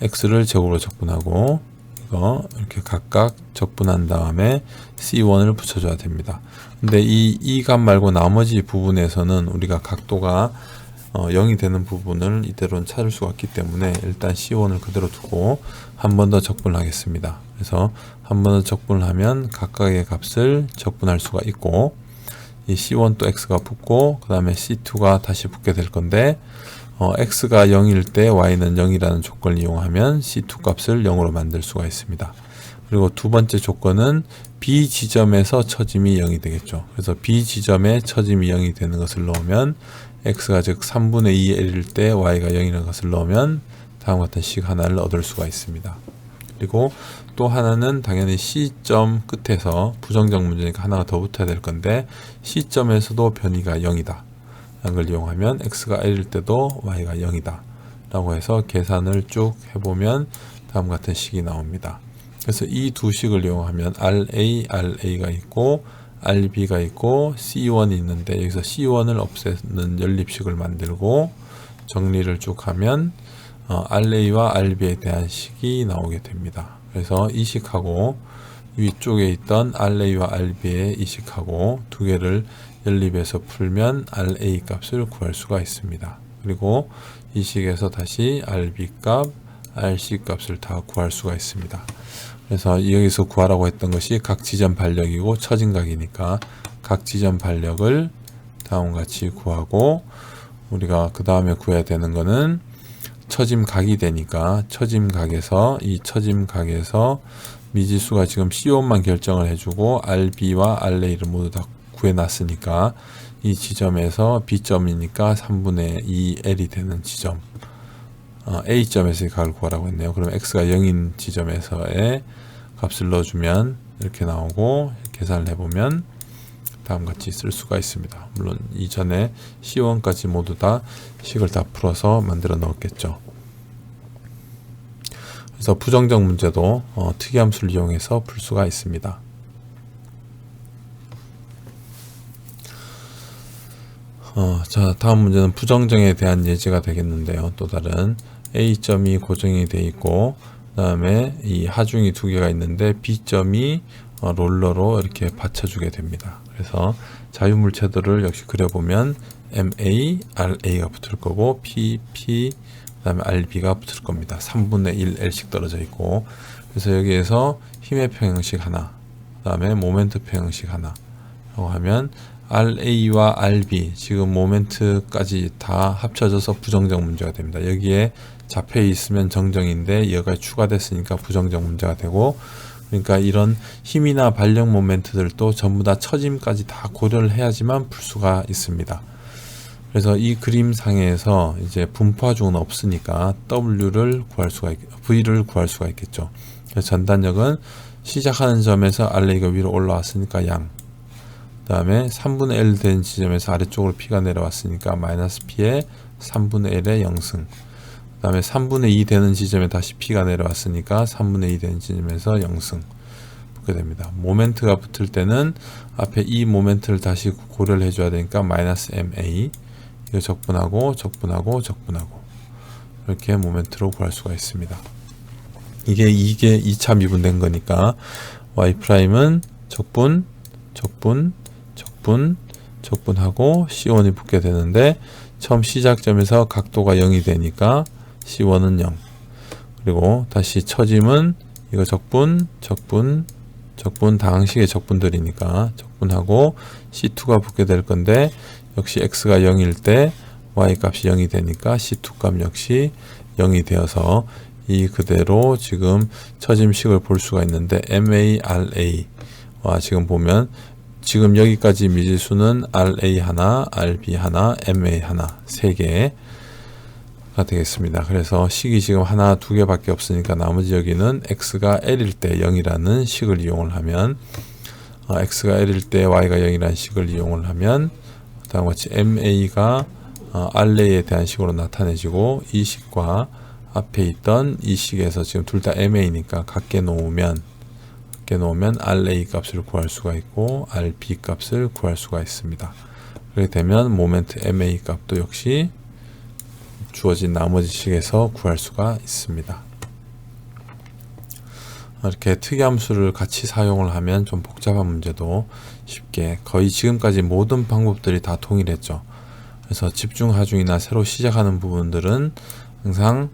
S1: X를 제곱으로 적분하고 이거 이렇게 각각 적분한 다음에 C1을 붙여줘야 됩니다. 근데 이 값 말고 나머지 부분에서는 우리가 각도가 0이 되는 부분을 이대로는 찾을 수가 없기 때문에 일단 C1을 그대로 두고 한 번 더 적분을 하겠습니다. 그래서 한 번 더 적분을 하면 각각의 값을 적분할 수가 있고 이 C1 또 X가 붙고 그 다음에 C2가 다시 붙게 될 건데 X가 0일 때 Y는 0이라는 조건을 이용하면 C2 값을 0으로 만들 수가 있습니다. 그리고 두 번째 조건은 B 지점에서 처짐이 0이 되겠죠. 그래서 B 지점에 처짐이 0이 되는 것을 넣으면 X가 즉 3분의 2L일 때 Y가 0이라는 것을 넣으면 다음과 같은 식 하나를 얻을 수가 있습니다. 그리고 또 하나는 당연히 C점 끝에서 부정적 문제니까 하나가 더 붙어야 될 건데 C점에서도 변이가 0이다 라는 걸 이용하면 X가 L일 때도 Y가 0이다 라고 해서 계산을 쭉 해보면 다음 같은 식이 나옵니다. 그래서 이 두 식을 이용하면 RA가 있고 RB가 있고 C1이 있는데 여기서 C1을 없애는 연립식을 만들고 정리를 쭉 하면 RA와 RB에 대한 식이 나오게 됩니다. 그래서 이 식하고 위쪽에 있던 RA와 RB의 이 식하고 두 개를 연립해서 풀면 RA 값을 구할 수가 있습니다. 그리고 이 식에서 다시 RB 값, RC 값을 다 구할 수가 있습니다. 그래서 여기서 구하라고 했던 것이 각 지점 반력이고 처진각이니까 각 지점 반력을 다음과 같이 구하고 우리가 그 다음에 구해야 되는 거는 처짐각이 되니까 처짐각에서 이 처짐각에서 미지수가 지금 C1만 결정을 해주고 RB와 RA를 모두 다 구해놨으니까 이 지점에서 B점이니까 3분의 2L이 되는 지점 A점에서의 값을 구하라고 했네요. 그럼 X가 0인 지점에서의 값을 넣어주면 이렇게 나오고 계산을 해보면 다음같이 쓸 수가 있습니다. 물론 이전에 C1까지 모두 다 식을 다 풀어서 만들어 넣었겠죠. 그래서 부정적 문제도 특이함수를 이용해서 풀 수가 있습니다. 자, 다음 문제는 부정정에 대한 예제가 되겠는데요. 또 다른 A점이 고정이 되어 있고 그 다음에 이 하중이 두 개가 있는데 B점이 롤러로 이렇게 받쳐주게 됩니다. 그래서 자유물체도를 역시 그려보면 MA, RA가 붙을 거고 PP, 그 다음에 RB가 붙을 겁니다. 3분의 1 L씩 떨어져 있고 그래서 여기에서 힘의 평형식 하나 그 다음에 모멘트 평형식 하나 라고 하면 RA와 RB 지금 모멘트까지 다 합쳐져서 부정적 문제가 됩니다. 여기에 잡혀 있으면 정정인데 여기가 추가됐으니까 부정적 문제가 되고 그러니까 이런 힘이나 발력 모멘트들도 전부 다 처짐까지 다 고려를 해야지만 풀 수가 있습니다. 그래서 이 그림상에서 이제 분포하중은 없으니까 V를 구할 수가 있겠죠. 그래서 전단력은 시작하는 점에서 RA가 위로 올라왔으니까 양 그 다음에 3분의 L 된 지점에서 아래쪽으로 P가 내려왔으니까 마이너스 P에 3분의 L의 0승 그 다음에 3분의 2 되는 지점에 다시 P가 내려왔으니까 3분의 2 되는 지점에서 0승 붙게 됩니다. 모멘트가 붙을 때는 앞에 이 모멘트를 다시 고려를 해줘야 되니까 마이너스 MA 이거 적분하고 이렇게 모멘트로 구할 수가 있습니다. 이게 2차 미분된 거니까 Y'은 적분하고 C1이 붙게 되는데 처음 시작점에서 각도가 0이 되니까 C1은 0 그리고 다시 처짐은 이거 적분 다항식의 적분들이니까 적분하고 C2가 붙게 될 건데 역시 X가 0일 때 Y 값이 0이 되니까 C2 값 역시 0이 되어서 이 그대로 지금 처짐식을 볼 수가 있는데 MA, RA와 지금 보면 지금 여기까지 미지수는 RA 하나, RB 하나, MA 하나 3개가 되겠습니다. 그래서 식이 지금 하나, 두 개밖에 없으니까 나머지 여기는 X가 L일 때 0이라는 식을 이용을 하면 X가 L일 때 Y가 0이라는 식을 이용을 하면 다음과 같이 MA가 RA에 대한 식으로 나타내지고 이 식과 앞에 있던 이 식에서 지금 둘 다 MA니까 같게 놓으면 RA 값을 구할 수가 있고 RB 값을 구할 수가 있습니다. 그렇게 되면 모멘트 MA 값도 역시 주어진 나머지 식에서 구할 수가 있습니다. 이렇게 특이함수를 같이 사용을 하면 좀 복잡한 문제도 쉽게 거의 지금까지 모든 방법들이 다 동일했죠. 그래서 집중 하중이나 새로 시작하는 부분들은 항상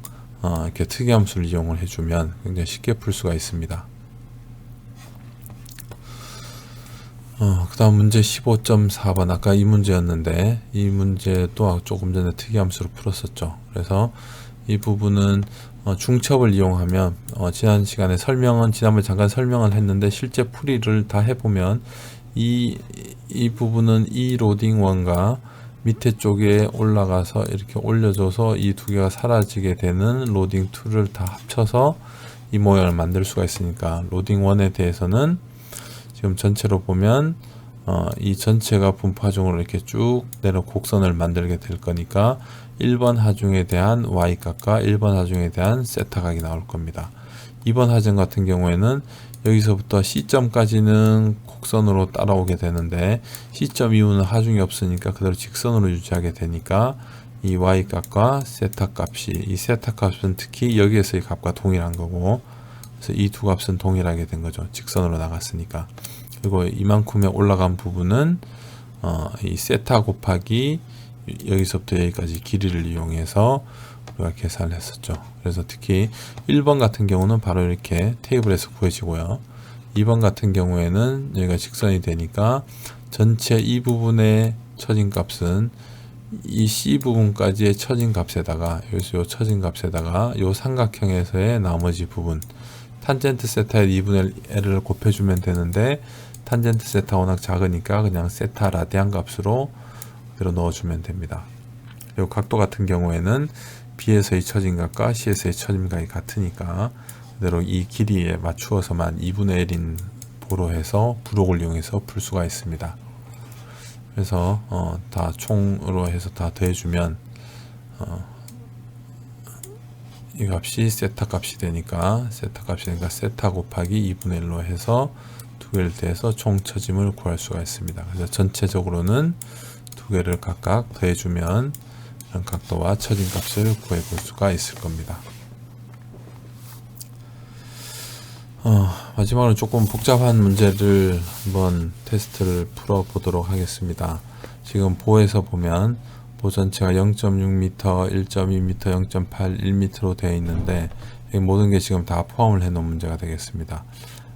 S1: 이렇게 특이함수를 이용을 해주면 굉장히 쉽게 풀 수가 있습니다. 그 다음 문제 15.4번 아까 이 문제였는데 이 문제도 조금 전에 특이함수로 풀었었죠. 그래서 이 부분은 중첩을 이용하면 지난 시간에 지난번에 잠깐 설명을 했는데 실제 풀이를 다 해보면 이 부분은 이 로딩1과 밑에 쪽에 올라가서 이렇게 올려줘서 이 두 개가 사라지게 되는 로딩2를 다 합쳐서 이 모양을 만들 수가 있으니까 로딩 1에 대해서는 지금 전체로 보면 이 전체가 분포 하중으로 이렇게 쭉 내려 곡선을 만들게 될 거니까 1번 하중에 대한 y값과 1번 하중에 대한 세타각이 나올 겁니다. 2번 하중 같은 경우에는 여기서부터 C점까지는 곡선으로 따라오게 되는데 C점 이후는 하중이 없으니까 그대로 직선으로 유지하게 되니까 이 y값과 세타 값이, 이 세타 값은 특히 여기에서의 값과 동일한 거고, 그래서 이 두 값은 동일하게 된 거죠. 직선으로 나갔으니까. 그리고 이만큼의 올라간 부분은 이 세타 곱하기 여기서부터 여기까지 길이를 이용해서 우리가 계산을 했었죠. 그래서 특히 1번 같은 경우는 바로 이렇게 테이블에서 구해지고요. 2번 같은 경우에는 여기가 직선이 되니까 전체 이 부분의 처진 값은 이 C 부분까지의 처진 값에다가, 여기서 요 처진 값에다가 요 삼각형에서의 나머지 부분, 탄젠트 세타의 2분의 L을 곱해주면 되는데 탄젠트 세타 워낙 작으니까 그냥 세타 라디안 값으로 그대로 넣어주면 됩니다. 그리고 각도 같은 경우에는 B에서의 처진값과 C에서의 처진값이 같으니까 그대로 이 길이에 맞추어서만 2분의 1인 보로 해서 부록을 이용해서 풀 수가 있습니다. 그래서 다 총으로 해서 다 더해주면 이 값이 세타 값이 되니까 세타 곱하기 2분의 1로 해서 두 개를 더해서 총 처짐을 구할 수가 있습니다. 그래서 전체적으로는 두 개를 각각 더해주면 이런 각도와 처진 값을 구해볼 수가 있을 겁니다. 마지막으로 조금 복잡한 문제를 한번 테스트를 풀어 보도록 하겠습니다. 지금 보에서 보면 보 전체가 0.6m, 1.2m, 0.8, 1m로 되어 있는데 이 모든 게 지금 다 포함을 해 놓은 문제가 되겠습니다.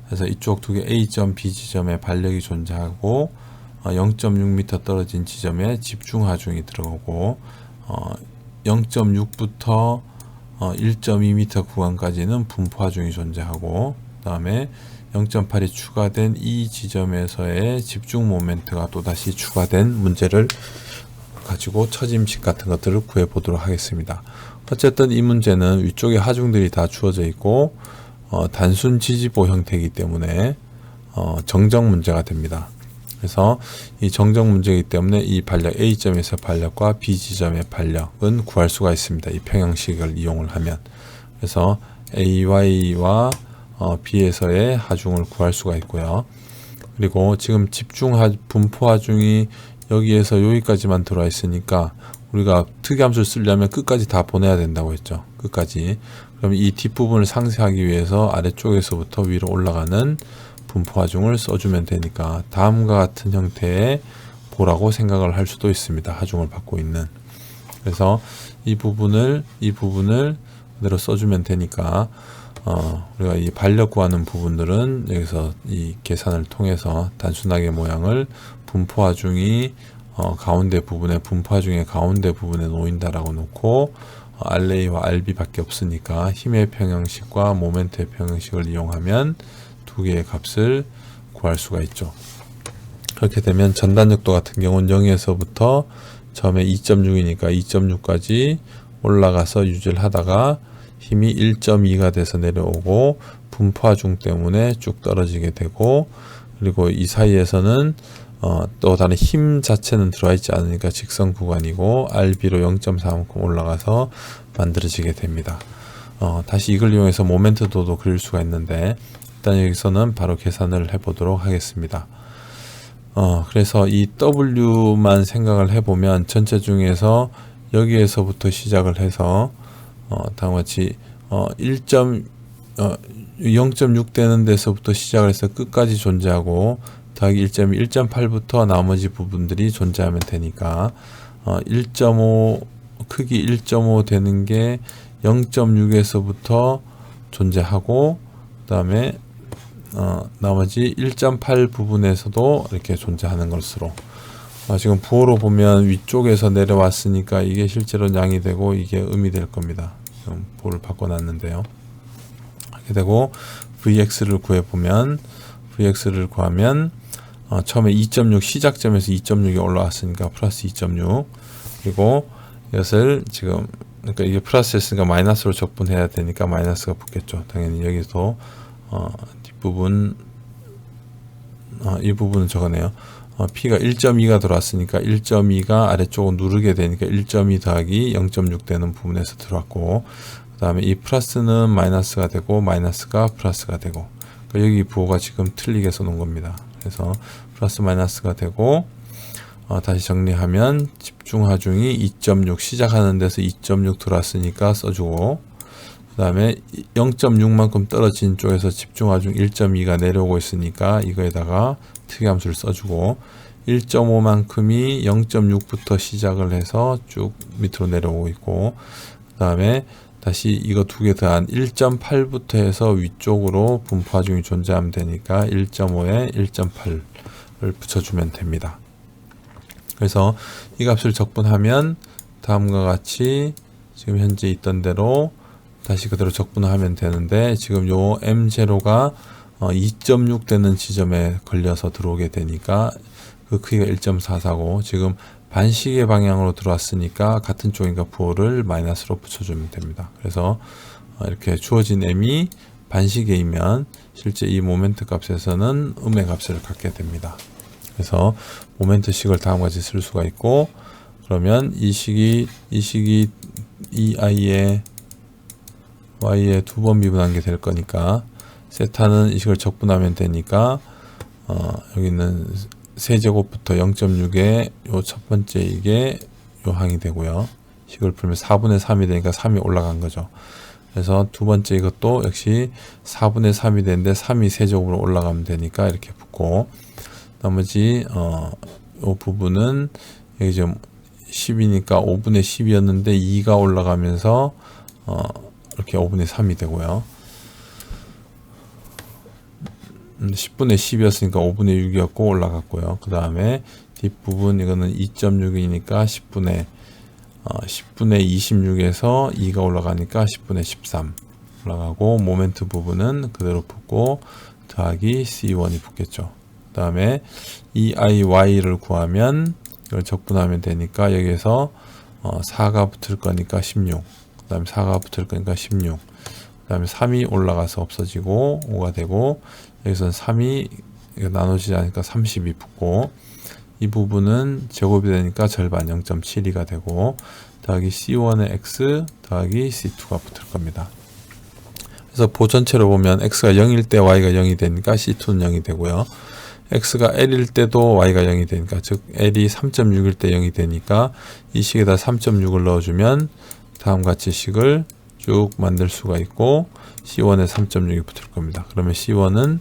S1: 그래서 이쪽 두 개 A점, B 지점에 반력이 존재하고 0.6m 떨어진 지점에 집중 하중이 들어오고 0.6부터 1.2m 구간까지는 분포 하중이 존재하고 그 다음에 0.8이 추가된 이 지점에서의 집중 모멘트가 또다시 추가된 문제를 가지고 처짐식 같은 것들을 구해 보도록 하겠습니다. 어쨌든 이 문제는 위쪽에 하중들이 다 주어져 있고 단순 지지보 형태이기 때문에 정정 문제가 됩니다. 그래서 이 정정 문제이기 때문에 이 반력 A점에서 반력과 B 지점의 반력은 구할 수가 있습니다. 이 평형식을 이용을 하면. 그래서 AY와 B에서의 하중을 구할 수가 있고요. 그리고 지금 분포 하중이 여기에서 여기까지만 들어와 있으니까 우리가 특이함수를 쓰려면 끝까지 다 보내야 된다고 했죠. 끝까지. 그럼 이 뒷부분을 상쇄하기 위해서 아래쪽에서부터 위로 올라가는 분포 하중을 써주면 되니까 다음과 같은 형태의 보라고 생각을 할 수도 있습니다. 하중을 받고 있는. 그래서 이 부분을 그대로 써주면 되니까 우리가 이 반력 구하는 부분들은 여기서 이 계산을 통해서 단순하게 모양을 분포 하중이 가운데 부분에 분포 하중의 가운데 부분에 놓인다라고 놓고 RA와 RB 밖에 없으니까 힘의 평형식과 모멘트의 평형식을 이용하면 두 개의 값을 구할 수가 있죠. 그렇게 되면 전단력도 같은 경우는 0에서부터 처음에 2.6이니까 2.6까지 올라가서 유지를 하다가 힘이 1.2가 돼서 내려오고 분포 하중 때문에 쭉 떨어지게 되고 그리고 이 사이에서는 또 다른 힘 자체는 들어와 있지 않으니까 직선 구간이고 RB로 0.4만큼 올라가서 만들어지게 됩니다. 다시 이걸 이용해서 모멘트도도 그릴 수가 있는데 일단 여기서는 바로 계산을 해보도록 하겠습니다. 그래서 이 W만 생각을 해보면 전체 중에서 여기에서부터 시작을 해서 다음과 같이 0.6 되는 데서부터 시작을 해서 끝까지 존재하고 더하기 1.8부터 나머지 부분들이 존재하면 되니까 1.5 크기 1.5 되는 게 0.6에서부터 존재하고 그 다음에 나머지 1.8 부분에서도 이렇게 존재하는 것으로 지금 부호로 보면 위쪽에서 내려왔으니까 이게 실제로 양이 되고 이게 음이 될 겁니다. 부호를 바꿔놨는데요. 이렇게 되고 Vx를 구해보면 Vx를 구하면 처음에 2.6 시작점에서 2.6이 올라왔으니까 플러스 2.6 그리고 이것을 지금 그러니까 이게 플러스였으니까 마이너스로 적분해야 되니까 마이너스가 붙겠죠. 당연히 여기서 뒷부분 이 부분은 저거네요. P가 1.2가 들어왔으니까 1.2가 아래쪽으로 누르게 되니까 1.2 더하기 0.6 되는 부분에서 들어왔고, 그 다음에 이 플러스는 마이너스가 되고 마이너스가 플러스가 되고, 그러니까 여기 부호가 지금 틀리게 써놓은 겁니다. 그래서 플러스 마이너스가 되고, 다시 정리하면 집중하중이 2.6 시작하는 데서 2.6 들어왔으니까 써주고, 그 다음에 0.6만큼 떨어진 쪽에서 집중하중 1.2가 내려오고 있으니까 이거에다가 특이함수를 써주고, 1.5만큼이 0.6부터 시작을 해서 쭉 밑으로 내려오고 있고, 그 다음에 다시 이거 두 개 더한 1.8부터 해서 위쪽으로 분포하중이 존재하면 되니까 1.5에 1.8을 붙여주면 됩니다. 그래서 이 값을 적분하면 다음과 같이 지금 현재 있던 대로 다시 그대로 적분하면 되는데, 지금 요 M0가 2.6 되는 지점에 걸려서 들어오게 되니까 그 크기가 1.44고, 지금 반시계 방향으로 들어왔으니까 같은 쪽이니까 부호를 마이너스로 붙여주면 됩니다. 그래서 이렇게 주어진 M이 반시계이면 실제 이 모멘트 값에서는 음의 값을 갖게 됩니다. 그래서 모멘트 식을 다음과 같이 쓸 수가 있고, 그러면 이 식이 이 i의 y에 두 번 미분한 게 될 거니까 세타는 이 식을 적분하면 되니까 여기는 세제곱부터 0.6에 요 첫 번째 이게 요 항이 되고요. 식을 풀면 4분의 3이 되니까 3이 올라간 거죠. 그래서 두 번째 이것도 역시 4분의 3이 되는데 3이 세제곱으로 올라가면 되니까 이렇게 붙고, 나머지 요 부분은 여기 지금 10이니까 5분의 10이었는데 2가 올라가면서 이렇게 5분의 3이 되고요. 10분의 10이었으니까 5분의 6이었고 올라갔고요. 그 다음에 뒷부분 이거는 2.6이니까 10분의 26에서 2가 올라가니까 10분의 13 올라가고, 모멘트 부분은 그대로 붙고 더하기 C1이 붙겠죠. 그 다음에 이 IY를 구하면 이걸 적분하면 되니까 여기에서 4가 붙을 거니까 16, 그 다음에 4가 붙을 거니까 16, 그 다음에 3이 올라가서 없어지고 5가 되고, 여기서는 3이 나눠지지 않으니까 30이 붙고, 이 부분은 제곱이 되니까 절반 0.72가 되고, 더하기 C1의 X 더하기 C2가 붙을 겁니다. 그래서 보 전체로 보면 X가 0일 때 Y가 0이 되니까 C2는 0이 되고요. X가 L일 때도 Y가 0이 되니까, 즉 L이 3.6일 때 0이 되니까 이 식에다 3.6을 넣어주면 다음과 같이 식을 쭉 만들 수가 있고, C1에 3.6이 붙을 겁니다. 그러면 C1은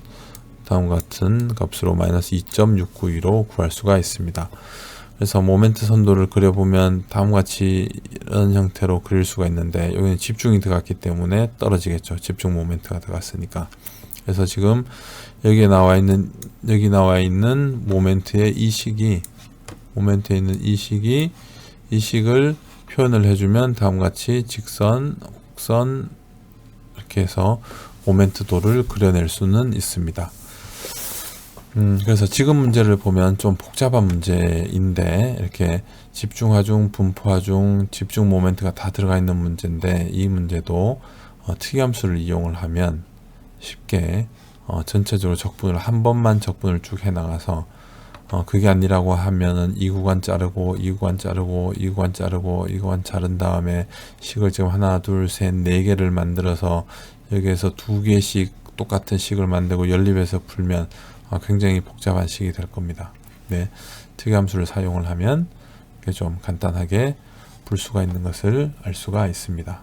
S1: 다음과 같은 값으로 마이너스 2.692로 구할 수가 있습니다. 그래서 모멘트 선도를 그려보면 다음과 같이 이런 형태로 그릴 수가 있는데, 여기는 집중이 들어갔기 때문에 떨어지겠죠. 집중 모멘트가 들어갔으니까. 그래서 지금 여기 나와 있는 모멘트의 이 식이, 이 식을 표현을 해주면 다음과 같이 직선, 곡선 이렇게 해서 모멘트도를 그려낼 수는 있습니다. 그래서 지금 문제를 보면 좀 복잡한 문제인데, 이렇게 집중하중, 분포하중, 집중 모멘트가 다 들어가 있는 문제인데, 이 문제도 특이함수를 이용을 하면 쉽게 전체적으로 적분을 한 번만 적분을 쭉 해나가서, 그게 아니라고 하면은 이 구간 자르고 이 구간 자르고 이 구간 자르고 이 구간 자른 다음에 식을 지금 하나 둘 셋 네 개를 만들어서 여기에서 두 개씩 똑같은 식을 만들고 연립해서 풀면 굉장히 복잡한 식이 될 겁니다. 네, 특이함수를 사용을 하면 좀 간단하게 풀 수가 있는 것을 알 수가 있습니다.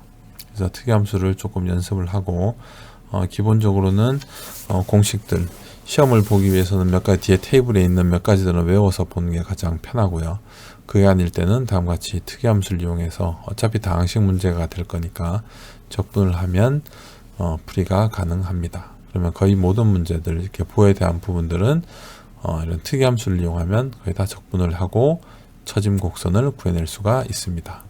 S1: 그래서 특이함수를 조금 연습을 하고, 기본적으로는 공식들, 시험을 보기 위해서는 몇 가지 뒤에 테이블에 있는 몇 가지들은 외워서 보는 게 가장 편하고요. 그게 아닐 때는 다음과 같이 특이함수를 이용해서 어차피 다항식 문제가 될 거니까 적분을 하면 풀이가 가능합니다. 그러면 거의 모든 문제들, 이렇게 보에 대한 부분들은 이런 특이함수를 이용하면 거의 다 적분을 하고 처짐 곡선을 구해낼 수가 있습니다.